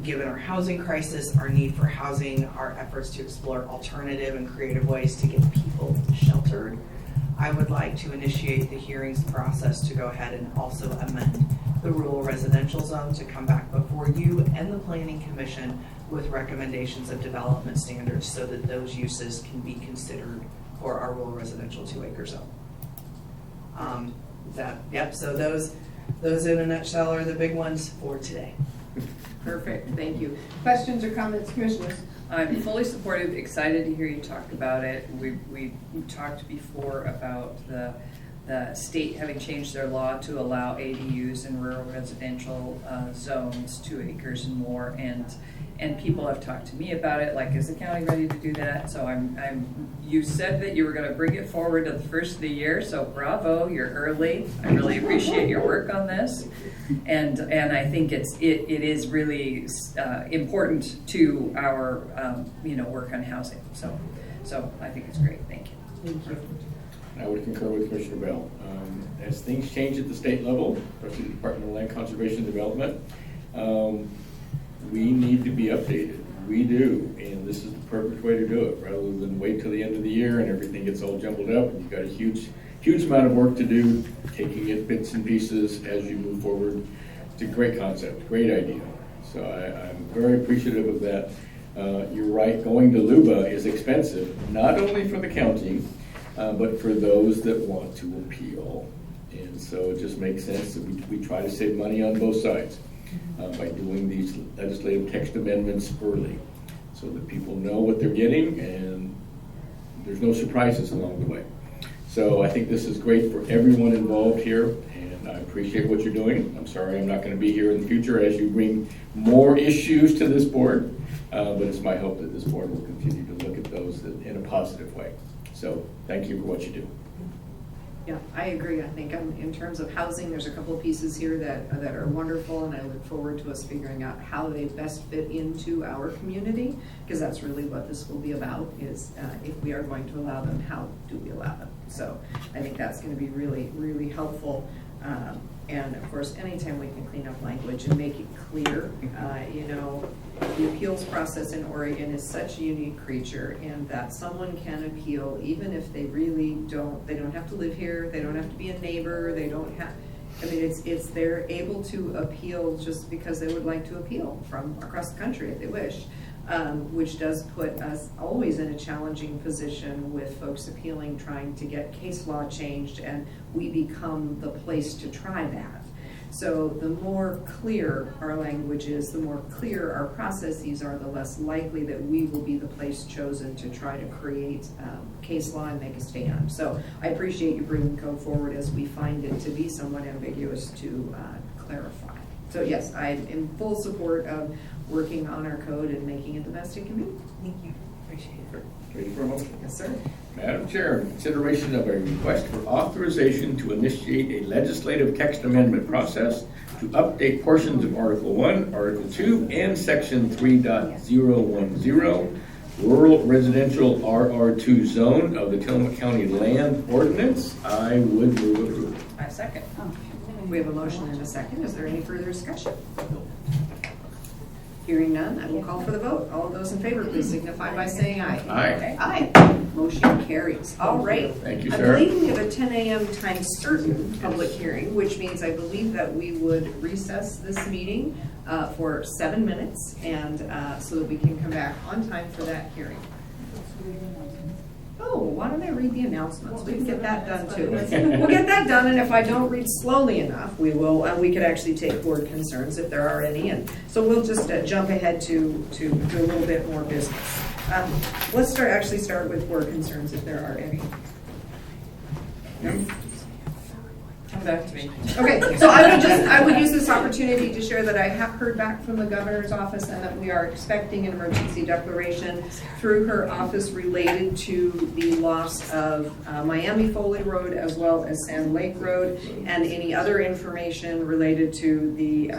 Given our housing crisis, our need for housing, our efforts to explore alternative and creative ways to get people sheltered, I would like to initiate the hearings process to go ahead and also amend the rural residential zone to come back before you and the Planning Commission with recommendations of development standards so that those uses can be considered for our rural residential 2-acre zone. So those in a nutshell are the big ones for today. Perfect, thank you. Questions or comments, commissioners? I'm fully supportive, excited to hear you talk about it. We talked before about the state having changed their law to allow ADUs in rural residential zones, 2 acres and more, and people have talked to me about it, like, is the county ready to do that? So you said that you were gonna bring it forward to the first of the year, so bravo, you're early. I really appreciate your work on this. And I think it is really important to our, work on housing. So I think it's great, thank you. Thank you. I would concur with Commissioner Bell. As things change at the state level, especially the Department of Land Conservation and Development, we need to be updated. We do, and this is the perfect way to do it, rather than wait till the end of the year and everything gets all jumbled up and you've got a huge amount of work to do, taking it bits and pieces as you move forward. It's a great concept, great idea. So I'm very appreciative of that. You're right, going to LUBA is expensive, not only for the county, but for those that want to appeal. And so it just makes sense that we try to save money on both sides by doing these legislative text amendments early so that people know what they're getting and there's no surprises along the way. So I think this is great for everyone involved here, and I appreciate what you're doing. I'm sorry I'm not going to be here in the future as you bring more issues to this board, but it's my hope that this board will continue to look at those in a positive way. So thank you for what you do. Yeah, I agree. I think in terms of housing, there's a couple of pieces here that are wonderful, and I look forward to us figuring out how they best fit into our community, because that's really what this will be about, is if we are going to allow them, how do we allow them? So I think that's going to be really, really helpful. And of course, anytime we can clean up language and make it clear, the appeals process in Oregon is such a unique creature, and that someone can appeal even if they don't have to live here, they don't have to be a neighbor, they're able to appeal just because they would like to appeal from across the country if they wish. Which does put us always in a challenging position with folks appealing, trying to get case law changed, and we become the place to try that. So the more clear our language is, the more clear our processes are, the less likely that we will be the place chosen to try to create case law and make a stand. So I appreciate you bringing code forward as we find it to be somewhat ambiguous to clarify. So yes, I am in full support of working on our code and making it the best it can be. Thank you. Appreciate it. Ready for a motion? Yes, sir. Madam Chair, consideration of a request for authorization to initiate a legislative text amendment process to update portions of Article 1, Article 2, and Section 3.010, Rural Residential RR2 Zone of the Tillamook County Land Ordinance. I would move approval. I second. We have a motion and a second. Is there any further discussion? Hearing none, I will call for the vote. All of those in favor, please signify by saying aye. Aye. Aye. Motion carries. All right. Thank you, I Sarah. believe we have a 10 a.m. time certain public hearing, which means I believe that we would recess this meeting for 7 minutes, and so that we can come back on time for that hearing. Oh, why don't I read the announcements? We can get that done too. We'll get that done, and if I don't read slowly enough, we will. We could actually take board concerns if there are any, and so we'll just jump ahead to do a little bit more business. Let's start with board concerns if there are any. No? Come back to me. Okay, so I would use this opportunity to share that I have heard back from the governor's office and that we are expecting an emergency declaration through her office related to the loss of Miami Foley Road as well as Sand Lake Road, and any other information related to the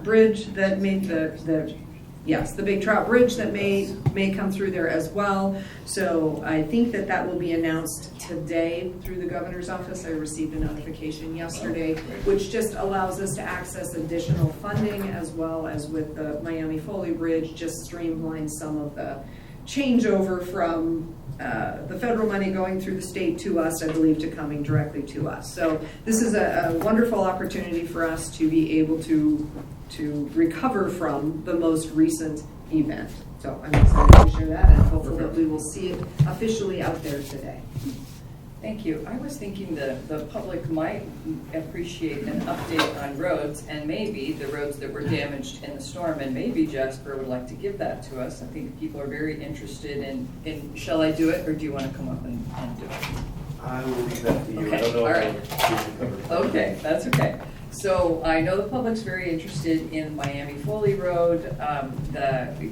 bridge that made the Big Trout Bridge that may come through there as well. So I think that will be announced today through the governor's office. I received a notification yesterday, which just allows us to access additional funding, as well as with the Miami Foley Bridge, just streamline some of the changeover from the federal money going through the state to us, I believe, to coming directly to us. So this is a wonderful opportunity for us to be able to recover from the most recent event. So I'm excited to share that, and hopefully that we will see it officially out there today. Thank you. I was thinking the public might appreciate an update on roads, and maybe the roads that were damaged in the storm, and maybe Jasper would like to give that to us. I think people are very interested in shall I do it, or do you want to come up and do it? I will leave that to you. Okay, I don't know all if right. I'll cover it. Okay, that's okay. So I know the public's very interested in Miami Foley Road.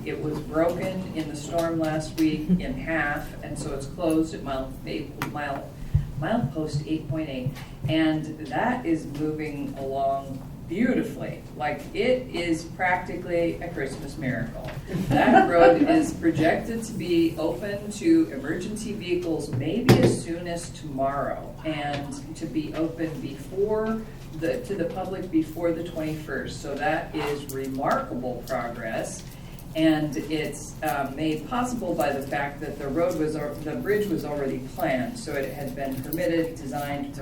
It was broken in the storm last week in half, and so it's closed at milepost 8.8, and that is moving along beautifully. Like, it is practically a Christmas miracle. That road is projected to be open to emergency vehicles maybe as soon as tomorrow, and to be open to the public before the 21st. So that is remarkable progress. And it's made possible by the fact that the bridge was already planned, so it had been designed,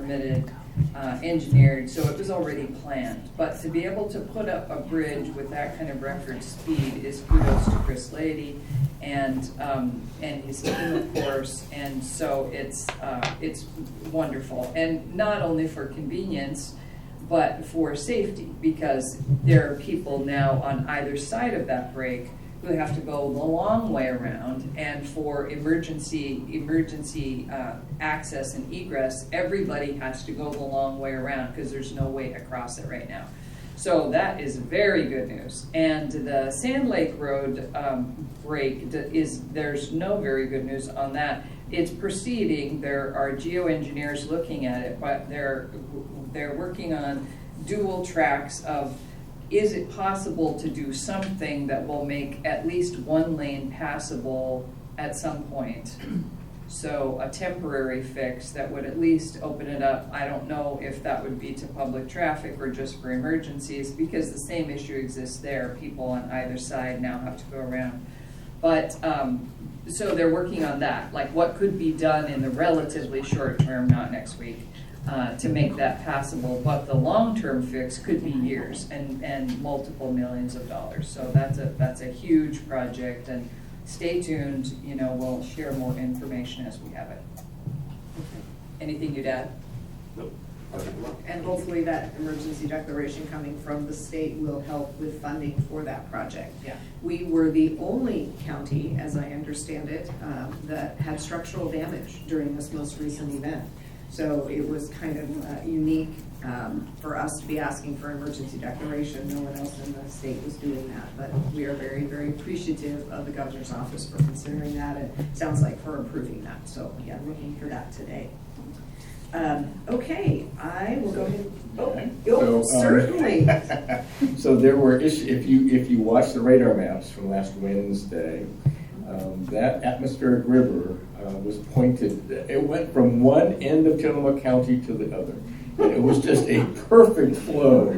engineered, so it was already planned. But to be able to put up a bridge with that kind of record speed is kudos to Chris Lady and his team, of course. And so it's wonderful, and not only for convenience, but for safety, because there are people now on either side of that break who have to go the long way around, and for emergency access and egress, everybody has to go the long way around because there's no way across it right now. So that is very good news. And the Sand Lake Road break there's no very good news on that. It's proceeding. There are geoengineers looking at it, but they're working on dual tracks of, is it possible to do something that will make at least one lane passable at some point? So a temporary fix that would at least open it up. I don't know if that would be to public traffic or just for emergencies, because the same issue exists there. People on either side now have to go around. But so they're working on that, like what could be done in the relatively short term, not next week, to make that passable. But the long-term fix could be years and multiple millions of dollars. So that's a huge project, and stay tuned. We'll share more information as we have it. Anything you'd add? Nope. And hopefully that emergency declaration coming from the state will help with funding for that project. Yeah. We were the only county, as I understand it, that had structural damage during this most recent event. So it was kind of unique for us to be asking for emergency declaration. No one else in the state was doing that, but we are very, very appreciative of the governor's office for considering that, and it sounds like for approving that. So yeah, looking for that today. Okay, I will go ahead. Certainly. So there were issues. If you watch the radar maps from last Wednesday, that atmospheric river was pointed. It went from one end of Tillamook County to the other. And it was just a perfect flow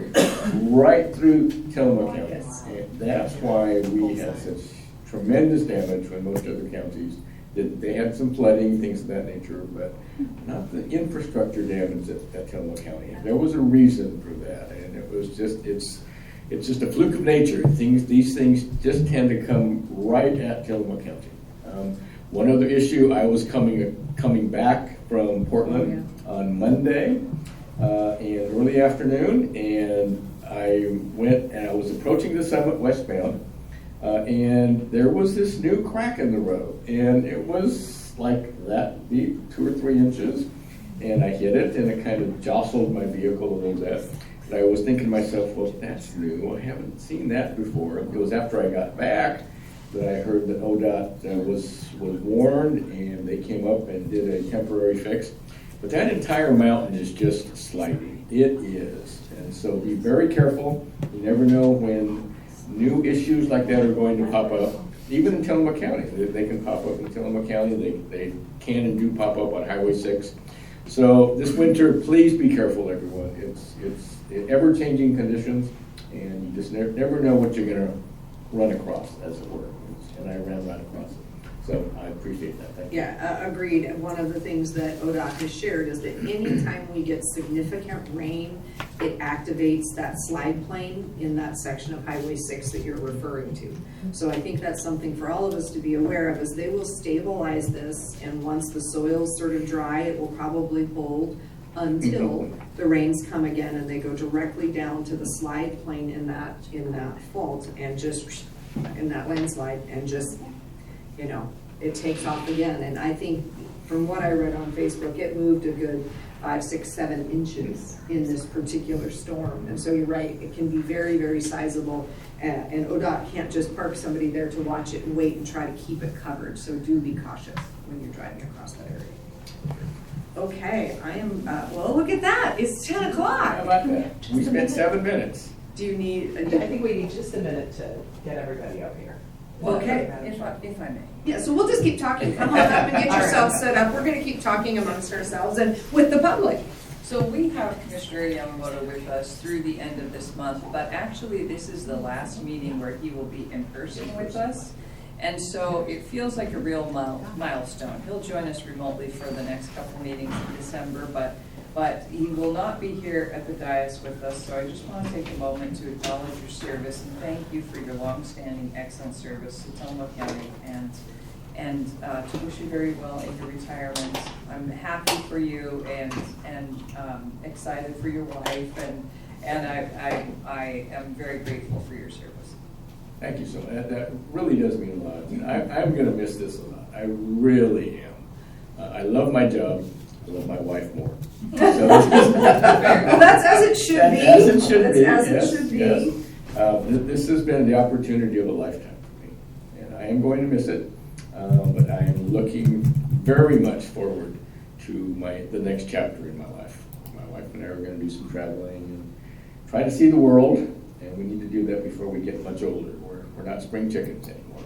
right through Tillamook County. And that's why we had such tremendous damage when most other counties did. They had some flooding, things of that nature, but not the infrastructure damage at Tillamook County. There was a reason for that, and it was just it's just a fluke of nature. These things just tend to come right at Tillamook County. One other issue, I was coming back from Portland on Monday in early afternoon, and I went and I was approaching the summit westbound, and there was this new crack in the road, and it was like that deep, 2 or 3 inches, and I hit it, and it kind of jostled my vehicle a little bit. And I was thinking to myself, well, that's new. I haven't seen that before. It was after I got back that I heard that ODOT was warned, and they came up and did a temporary fix. But that entire mountain is just sliding. It is. And so be very careful. You never know when new issues like that are going to pop up. Even in Tillamook County, they can pop up in Tillamook County. They can and do pop up on Highway 6. So this winter, please be careful, everyone. It's ever-changing conditions, and you just never know what you're going to run across, as it were. And I ran right across it. So I appreciate that. Thank you. Yeah, agreed. One of the things that ODOT has shared is that anytime we get significant rain, it activates that slide plane in that section of Highway 6 that you're referring to. So I think that's something for all of us to be aware of, is they will stabilize this, and once the soil's sort of dry, it will probably hold until the rains come again and they go directly down to the slide plane in that fault, and just in that landslide, and just, you know, it takes off again. And I think from what I read on Facebook, it moved a good 5, 6, 7 inches in this particular storm. And so you're right, it can be very, very sizable. And ODOT can't just park somebody there to watch it and wait and try to keep it covered. So do be cautious when you're driving across that area. Okay, I am, well, look at that. It's 10 o'clock. How about that? We spent 7 minutes. Do you need, I think we need just a minute to get everybody up here. okay. If I may. Yeah, so we'll just keep talking. Come on up and get yourself set up. We're going to keep talking amongst ourselves and with the public. So we have Commissioner Yamamoto with us through the end of this month, but actually this is the last meeting where he will be in person with us. And so it feels like a real milestone. He'll join us remotely for the next couple meetings in December, but he will not be here at the dais with us. So I just want to take a moment to acknowledge your service and thank you for your longstanding excellent service to Tillamook County, and to wish you very well in your retirement. I'm happy for you and excited for your wife, and I am very grateful for your service. Thank you so much. That really does mean a lot. I'm going to miss this a lot. I really am. I love my job. I love my wife more. So Well, that's as it should be. As it should be. That's as Yes, it should be. yes. This has been the opportunity of a lifetime for me, and I am going to miss it. But I am looking very much forward to the next chapter in my life. My wife and I are going to do some traveling and try to see the world, and we need to do that before we get much older. We're not spring chickens anymore.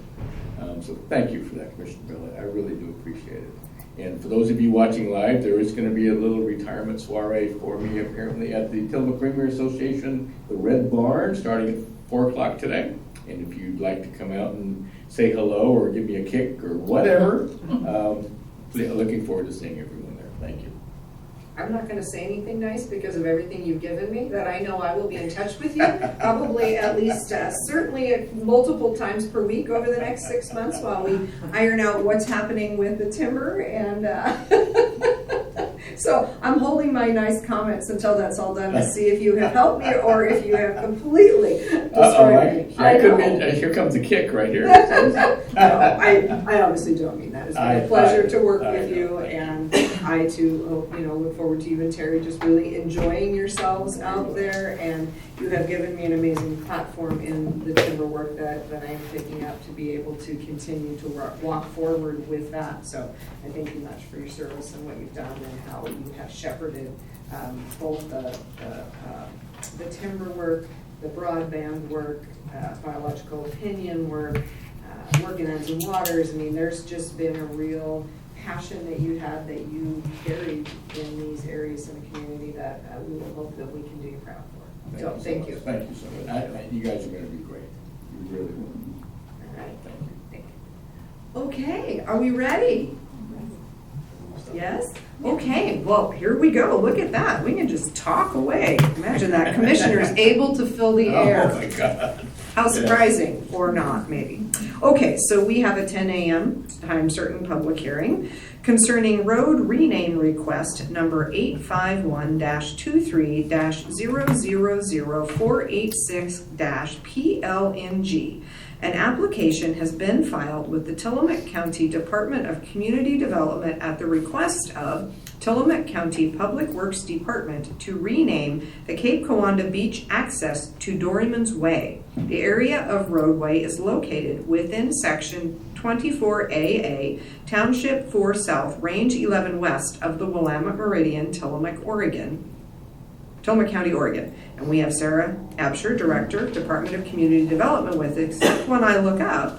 So thank you for that, Commissioner Bill. I really do appreciate it. And for those of you watching live, there is going to be a little retirement soiree for me apparently at the Tillamook Creamery Association, the Red Barn, starting at 4 o'clock today. And if you'd like to come out and say hello or give me a kick or whatever, looking forward to seeing everyone there. Thank you. I'm not going to say anything nice because of everything you've given me, that I know I will be in touch with you probably at least certainly multiple times per week over the next 6 months while we iron out what's happening with the timber. And so I'm holding my nice comments until that's all done to see if you have helped me or if you have completely destroyed me. Here comes a kick right here. No, I obviously don't mean that. It's been a pleasure to work with you, and I too, look forward to you and Terry just really enjoying yourselves out there. And you have given me an amazing platform in the timber work that I am picking up to be able to continue to walk forward with that. So I thank you much for your service and what you've done and how you have shepherded both the timber work, the broadband work, biological opinion work, working on some waters. I mean, there's just been a real passion that you had, that you carried in these areas in the community that we will hope that we can do you proud for. So thank you. Thank you so much. You guys are going to be great. You really will. All right. Thank you. Okay, are we ready? Yes? Okay, well, here we go. Look at that. We can just talk away. Imagine that. Commissioner's able to fill the air. Oh, my God. How surprising, or not, maybe. Okay, so we have a 10 a.m. time certain public hearing concerning road rename request number 851-230-000-486-PLNG. An application has been filed with the Tillamook County Department of Community Development at the request of Tillamook County Public Works Department to rename the Cape Cowanda Beach access to Doryman's Way. The area of roadway is located within Section 24AA, Township 4 South, Range 11 West of the Willamette Meridian, Tillamook County, Oregon. And we have Sarah Absher, Director, Department of Community Development with us, except when I look up.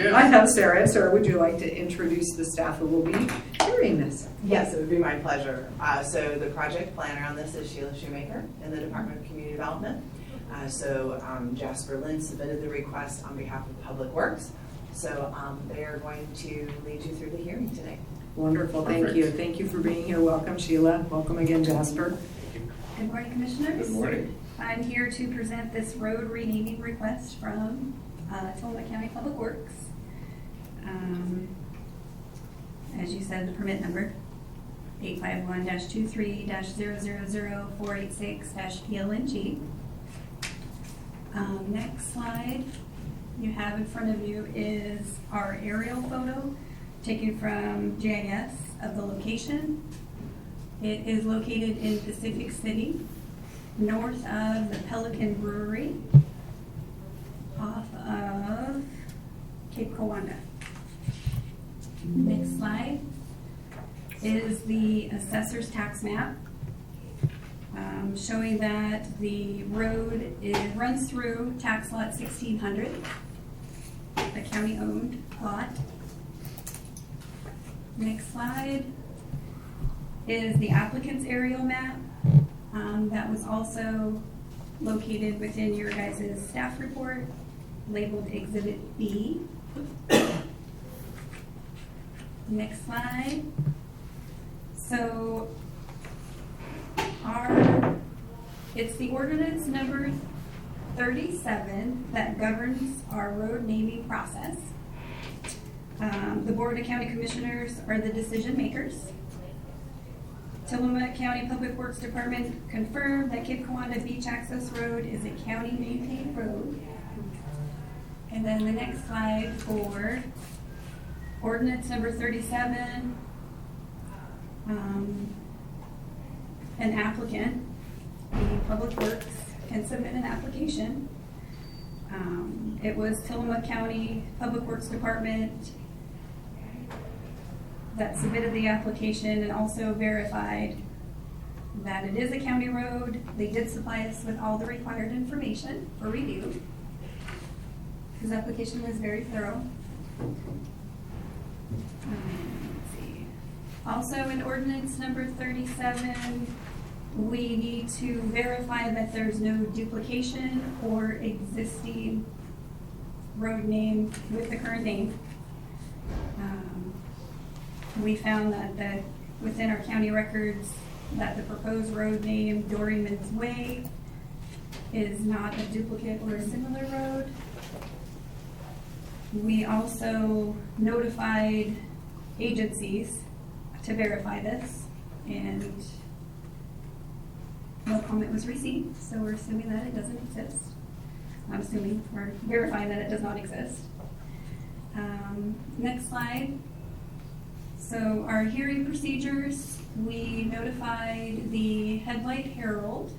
I have Sarah. Sarah, would you like to introduce the staff who will be hearing this? Yes, it would be my pleasure. So the project planner on this is Sheila Shoemaker in the Department of Community Development. Jasper Lynn submitted the request on behalf of Public Works. So they are going to lead you through the hearing today. Wonderful. Thank you. Thank you for being here. Welcome, Sheila. Welcome again, Jasper. Good morning, Commissioners. Good morning. I'm here to present this road renaming request from Tillamook County Public Works. As you said, the permit number 851-23-000-486-PLNG. Next slide you have in front of you is our aerial photo taken from GIS of the location. It is located in Pacific City, north of the Pelican Brewery, off of Cape Cowanda. Next slide is the assessor's tax map, showing that the road runs through tax lot 1600, a county-owned lot. Next slide is the applicant's aerial map that was also located within your guys' staff report, labeled Exhibit B. Next slide. So it's the ordinance number 37 that governs our road naming process. The Board of County Commissioners are the decision makers. Tillamook County Public Works Department confirmed that Cape Cowanda Beach Access Road is a county maintained road. And then the next slide for ordinance number 37, an applicant, the Public Works, can submit an application. It was Tillamook County Public Works Department that submitted the application and also verified that it is a county road. They did supply us with all the required information for review. His application was very thorough. Let's see. Also in ordinance number 37, we need to verify that there's no duplication or existing road name with the current name. We found that within our county records that the proposed road name Doryman's Way is not a duplicate or a similar road. We also notified agencies to verify this, and no comment was received, so we're assuming that it doesn't exist. I'm assuming we're verifying that it does not exist. Next slide. So our hearing procedures, we notified the Headlight Herald.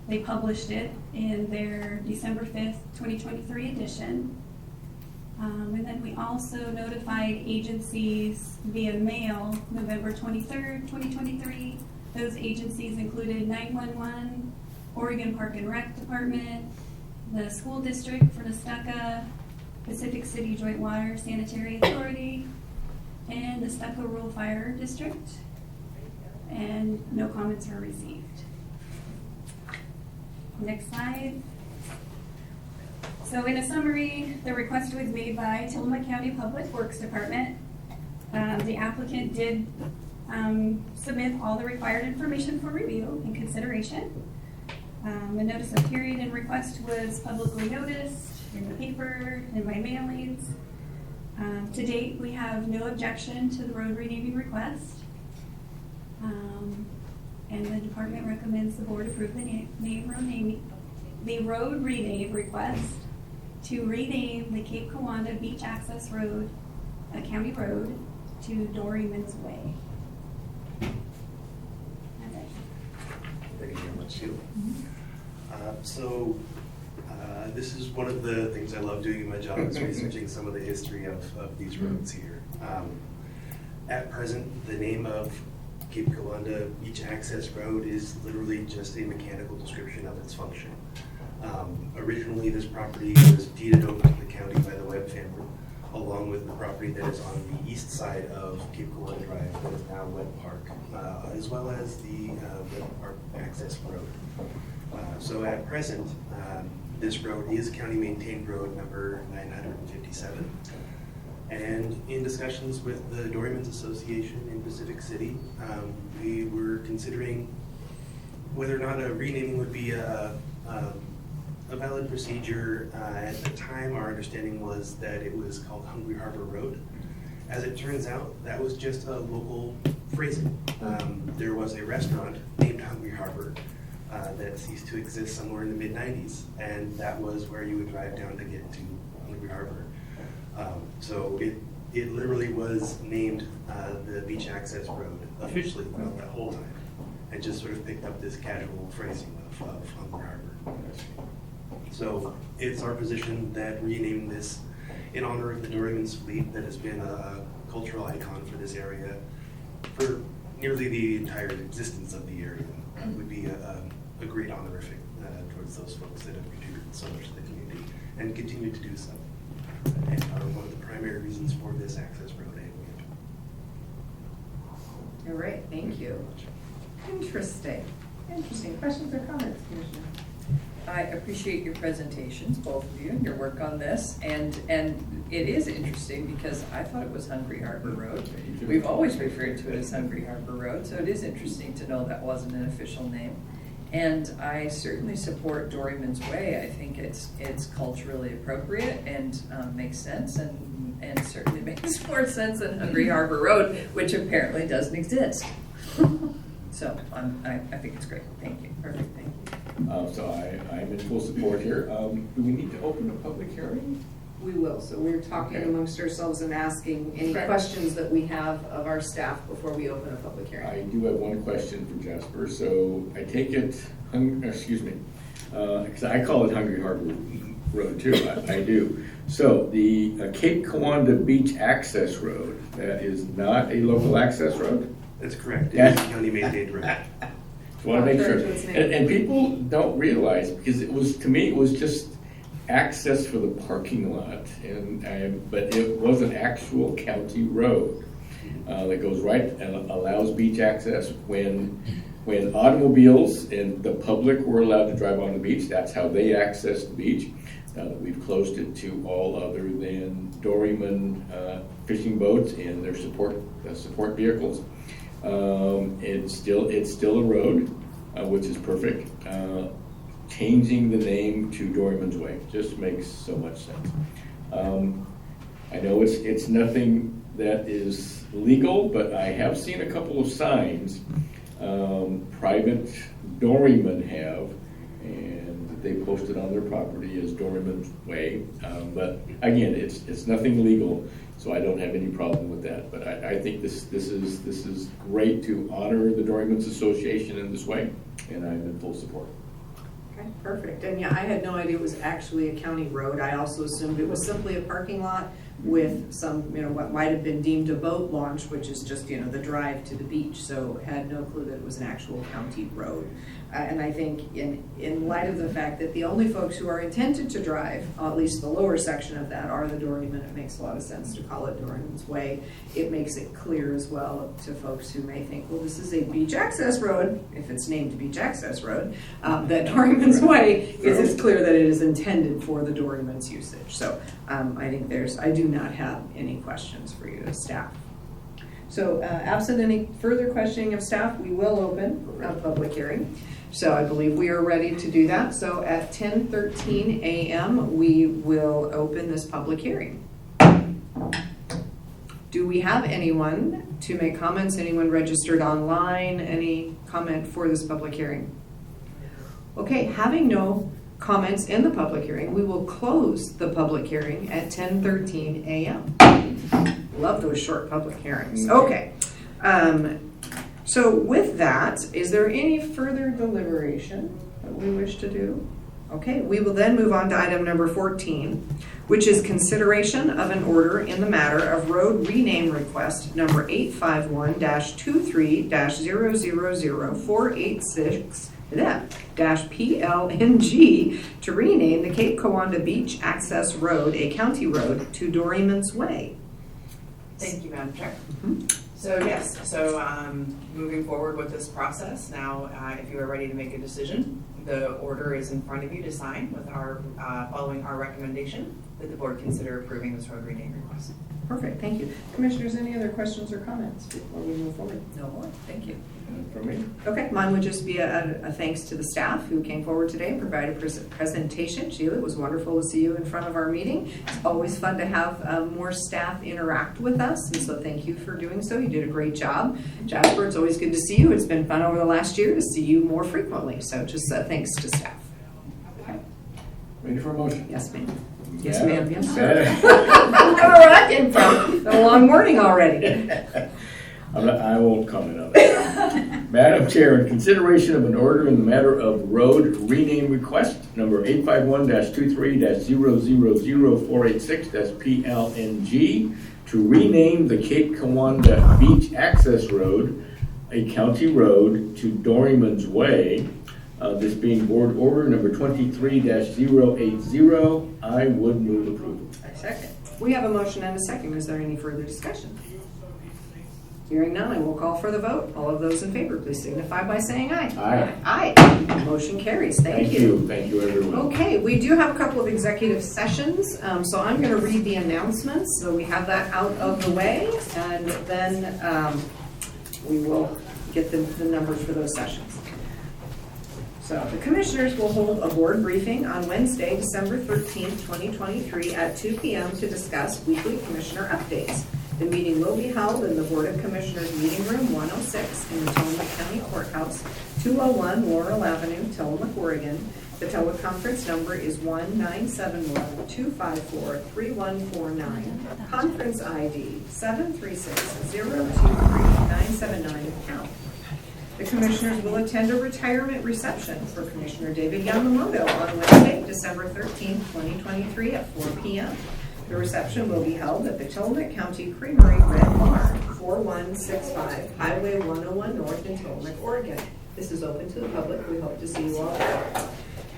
They published it in their December 5th, 2023 edition. And then we also notified agencies via mail November 23rd, 2023. Those agencies included 911, Oregon Park and Rec Department, the School District for Nestucca, Pacific City Joint Water Sanitary Authority, and the Nestucca Rural Fire District. And no comments were received. Next slide. So in a summary, the request was made by Tillamook County Public Works Department. The applicant did submit all the required information for review and consideration. A notice of hearing and request was publicly noticed in the paper and by mailings. To date, we have no objection to the road renaming request. And the department recommends the board approve the road rename request to rename the Cape Cowanda Beach Access Road a county road to Doryman's Way. That's it. Thank you very much, Sheila. This is one of the things I love doing in my job is researching some of the history of these roads here. At present, the name of Cape Kiwanda Beach Access Road is literally just a mechanical description of its function. Originally, this property was deeded over to the county by the Webb family, along with the property that is on the east side of Cape Kiwanda Drive that is now Webb Park, as well as the Webb Park Access Road. So at present, this road is county maintained road number 957. And in discussions with the Doryman's Association in Pacific City, we were considering whether or not a renaming would be a valid procedure. At the time, our understanding was that it was called Hungry Harbor Road. As it turns out, that was just a local phrasing. There was a restaurant named Hungry Harbor that ceased to exist somewhere in the mid-90s, and that was where you would drive down to get to Hungry Harbor. So it literally was named the Beach Access Road officially throughout that whole time, and just sort of picked up this casual phrasing of Hungry Harbor. So it's our position that renaming this in honor of the Doryman's fleet that has been a cultural icon for this area for nearly the entire existence of the area would be a great honorific towards those folks that have contributed so much to the community and continue to do so, and are one of the primary reasons for this access road anyway. All right, thank you. Interesting. Questions or comments, Commissioner? I appreciate your presentations, both of you, and your work on this. And it is interesting because I thought it was Hungry Harbor Road. We've always referred to it as Hungry Harbor Road, so it is interesting to know that wasn't an official name. And I certainly support Doryman's Way. I think it's culturally appropriate and makes sense, and certainly makes more sense than Hungry Harbor Road, which apparently doesn't exist. So I think it's great. Thank you. Perfect. Thank you. So I'm in full support here. Do we need to open a public hearing? We will. So we're talking amongst ourselves and asking any Okay. questions that we have of our staff before we open a public hearing. I do have one question for Jasper. So I take it, because I call it Hungry Harbor Road too. I do. So the Cape Kiwanda Beach Access Road, that is not a local access road? That's correct. It is a county maintained road. Just want to make sure. And people don't realize, because it was, to me, it was just access for the parking lot, but it was an actual county road that goes right and allows beach access when automobiles and the public were allowed to drive on the beach. That's how they access the beach. Now that we've closed it to all other than Doryman fishing boats and their support vehicles, it's still a road, which is perfect. Changing the name to Doryman's Way just makes so much sense. I know it's nothing that is legal, but I have seen a couple of signs private Doryman have, and they posted on their property as Doryman's Way. But again, it's nothing legal, so I don't have any problem with that. But I think this is great to honor the Doryman's Association in this way, and I'm in full support. Okay, perfect. And yeah, I had no idea it was actually a county road. I also assumed it was simply a parking lot with some, what might have been deemed a boat launch, which is just, the drive to the beach. So had no clue that it was an actual county road. And I think in light of the fact that the only folks who are intended to drive, at least the lower section of that, are the Doryman, it makes a lot of sense to call it Doryman's Way. It makes it clear as well to folks who may think, well, this is a beach access road, if it's named Beach Access Road, that Doryman's Way is as clear that it is intended for the Doryman's usage. So I think I do not have any questions for you as staff. So absent any further questioning of staff, we will open a public hearing. So I believe we are ready to do that. So at 10:13 a.m., we will open this public hearing. Do we have anyone to make comments? Anyone registered online? Any comment for this public hearing? Okay, having no comments in the public hearing, we will close the public hearing at 10:13 a.m. Love those short public hearings. Okay. So with that, is there any further deliberation that we wish to do? Okay, we will then move on to item number 14, which is consideration of an order in the matter of road rename request number 851-23-000-486-PLNG to rename the Cape Kiwanda Beach Access Road, a county road, to Doryman's Way. Thank you, Madam Chair. Mhm. So yes, moving forward with this process, now if you are ready to make a decision, the order is in front of you to sign with our, following our recommendation that the board consider approving this road rename request. Perfect, thank you. Commissioners, any other questions or comments before we move forward? No more, thank you. For me. Okay, mine would just be a thanks to the staff who came forward today and provided a presentation. Sheila, it was wonderful to see you in front of our meeting. It's always fun to have more staff interact with us, and so thank you for doing so. You did a great job. Jasper, it's always good to see you. It's been fun over the last year to see you more frequently, so just thanks to staff. Okay. Ready for a motion? Yes, ma'am. Yes, Yeah. ma'am. Yes, sir. Yeah. I don't know where that came from. Been a long morning already. I won't comment on that. Madam Chair, in consideration of an order in the matter of road rename request number 851-23-000-486-PLNG to rename the Cape Kiwanda Beach Access Road, a county road, to Doryman's Way, this being board order number 23-080, I would move approval. I second. We have a motion and a second. Is there any further discussion? Hearing none, I will call for the vote. All of those in favor, please signify by saying aye. Aye. Aye. Motion carries. Thank you. Thank you, everyone. Okay, we do have a couple of executive sessions, so I'm going to read the announcements so we have that out of the way, and then we will get the numbers for those sessions. So the commissioners will hold a board briefing on Wednesday, December 13th, 2023 at 2 p.m. to discuss weekly commissioner updates. The meeting will be held in the Board of Commissioners Meeting Room 106 in the Tillamook County Courthouse, 201 Laurel Avenue, Tillamook, Oregon. The teleconference number is 1-971-254-3149. Conference ID 736-023-979 #. The commissioners will attend a retirement reception for Commissioner David Yamamoto on Wednesday, December 13th, 2023 at 4 p.m. The reception will be held at the Tillamook County Creamery Red Barn, 4165 Highway 101 North in Tillamook, Oregon. This is open to the public. We hope to see you all there.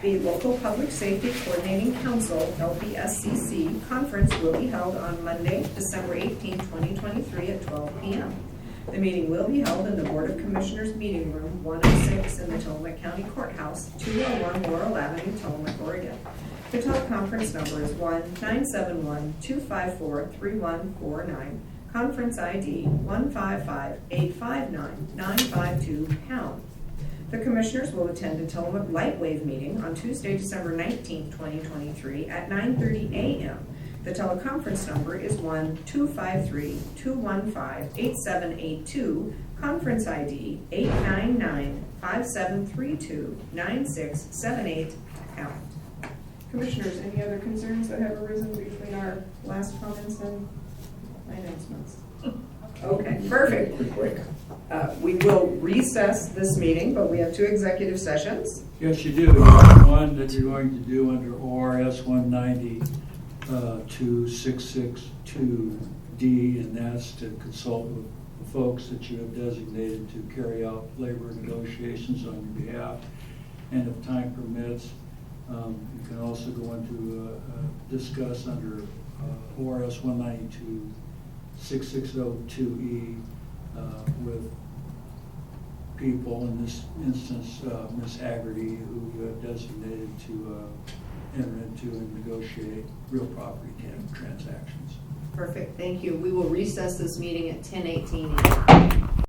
The Local Public Safety Coordinating Council, LPSCC, conference will be held on Monday, December 18, 2023 at 12 p.m. The meeting will be held in the Board of Commissioners Meeting Room 106 in the Tillamook County Courthouse, 201 Laurel Avenue, Tillamook, Oregon. The teleconference number is 1-971-254-3149. Conference ID 155-859-952 #. The commissioners will attend a Tillamook Lightwave meeting on Tuesday, December 19, 2023 at 9:30 a.m. The teleconference number is 1-253-215-8782. Conference ID 899-5732-9678 #. Commissioners, any other concerns that have arisen between our last comments and announcements? Okay, perfect. We will recess this meeting, but we have two executive sessions. Yes, you do. You have one that you're going to do under ORS 190-2662D, and that's to consult with the folks that you have designated to carry out labor negotiations on your behalf. And if time permits, you can also go into discuss under ORS 192-6602E with people, in this instance, Ms. Haggerty, who you have designated to enter into and negotiate real property transactions. Perfect, thank you. We will recess this meeting at 10:18 a.m.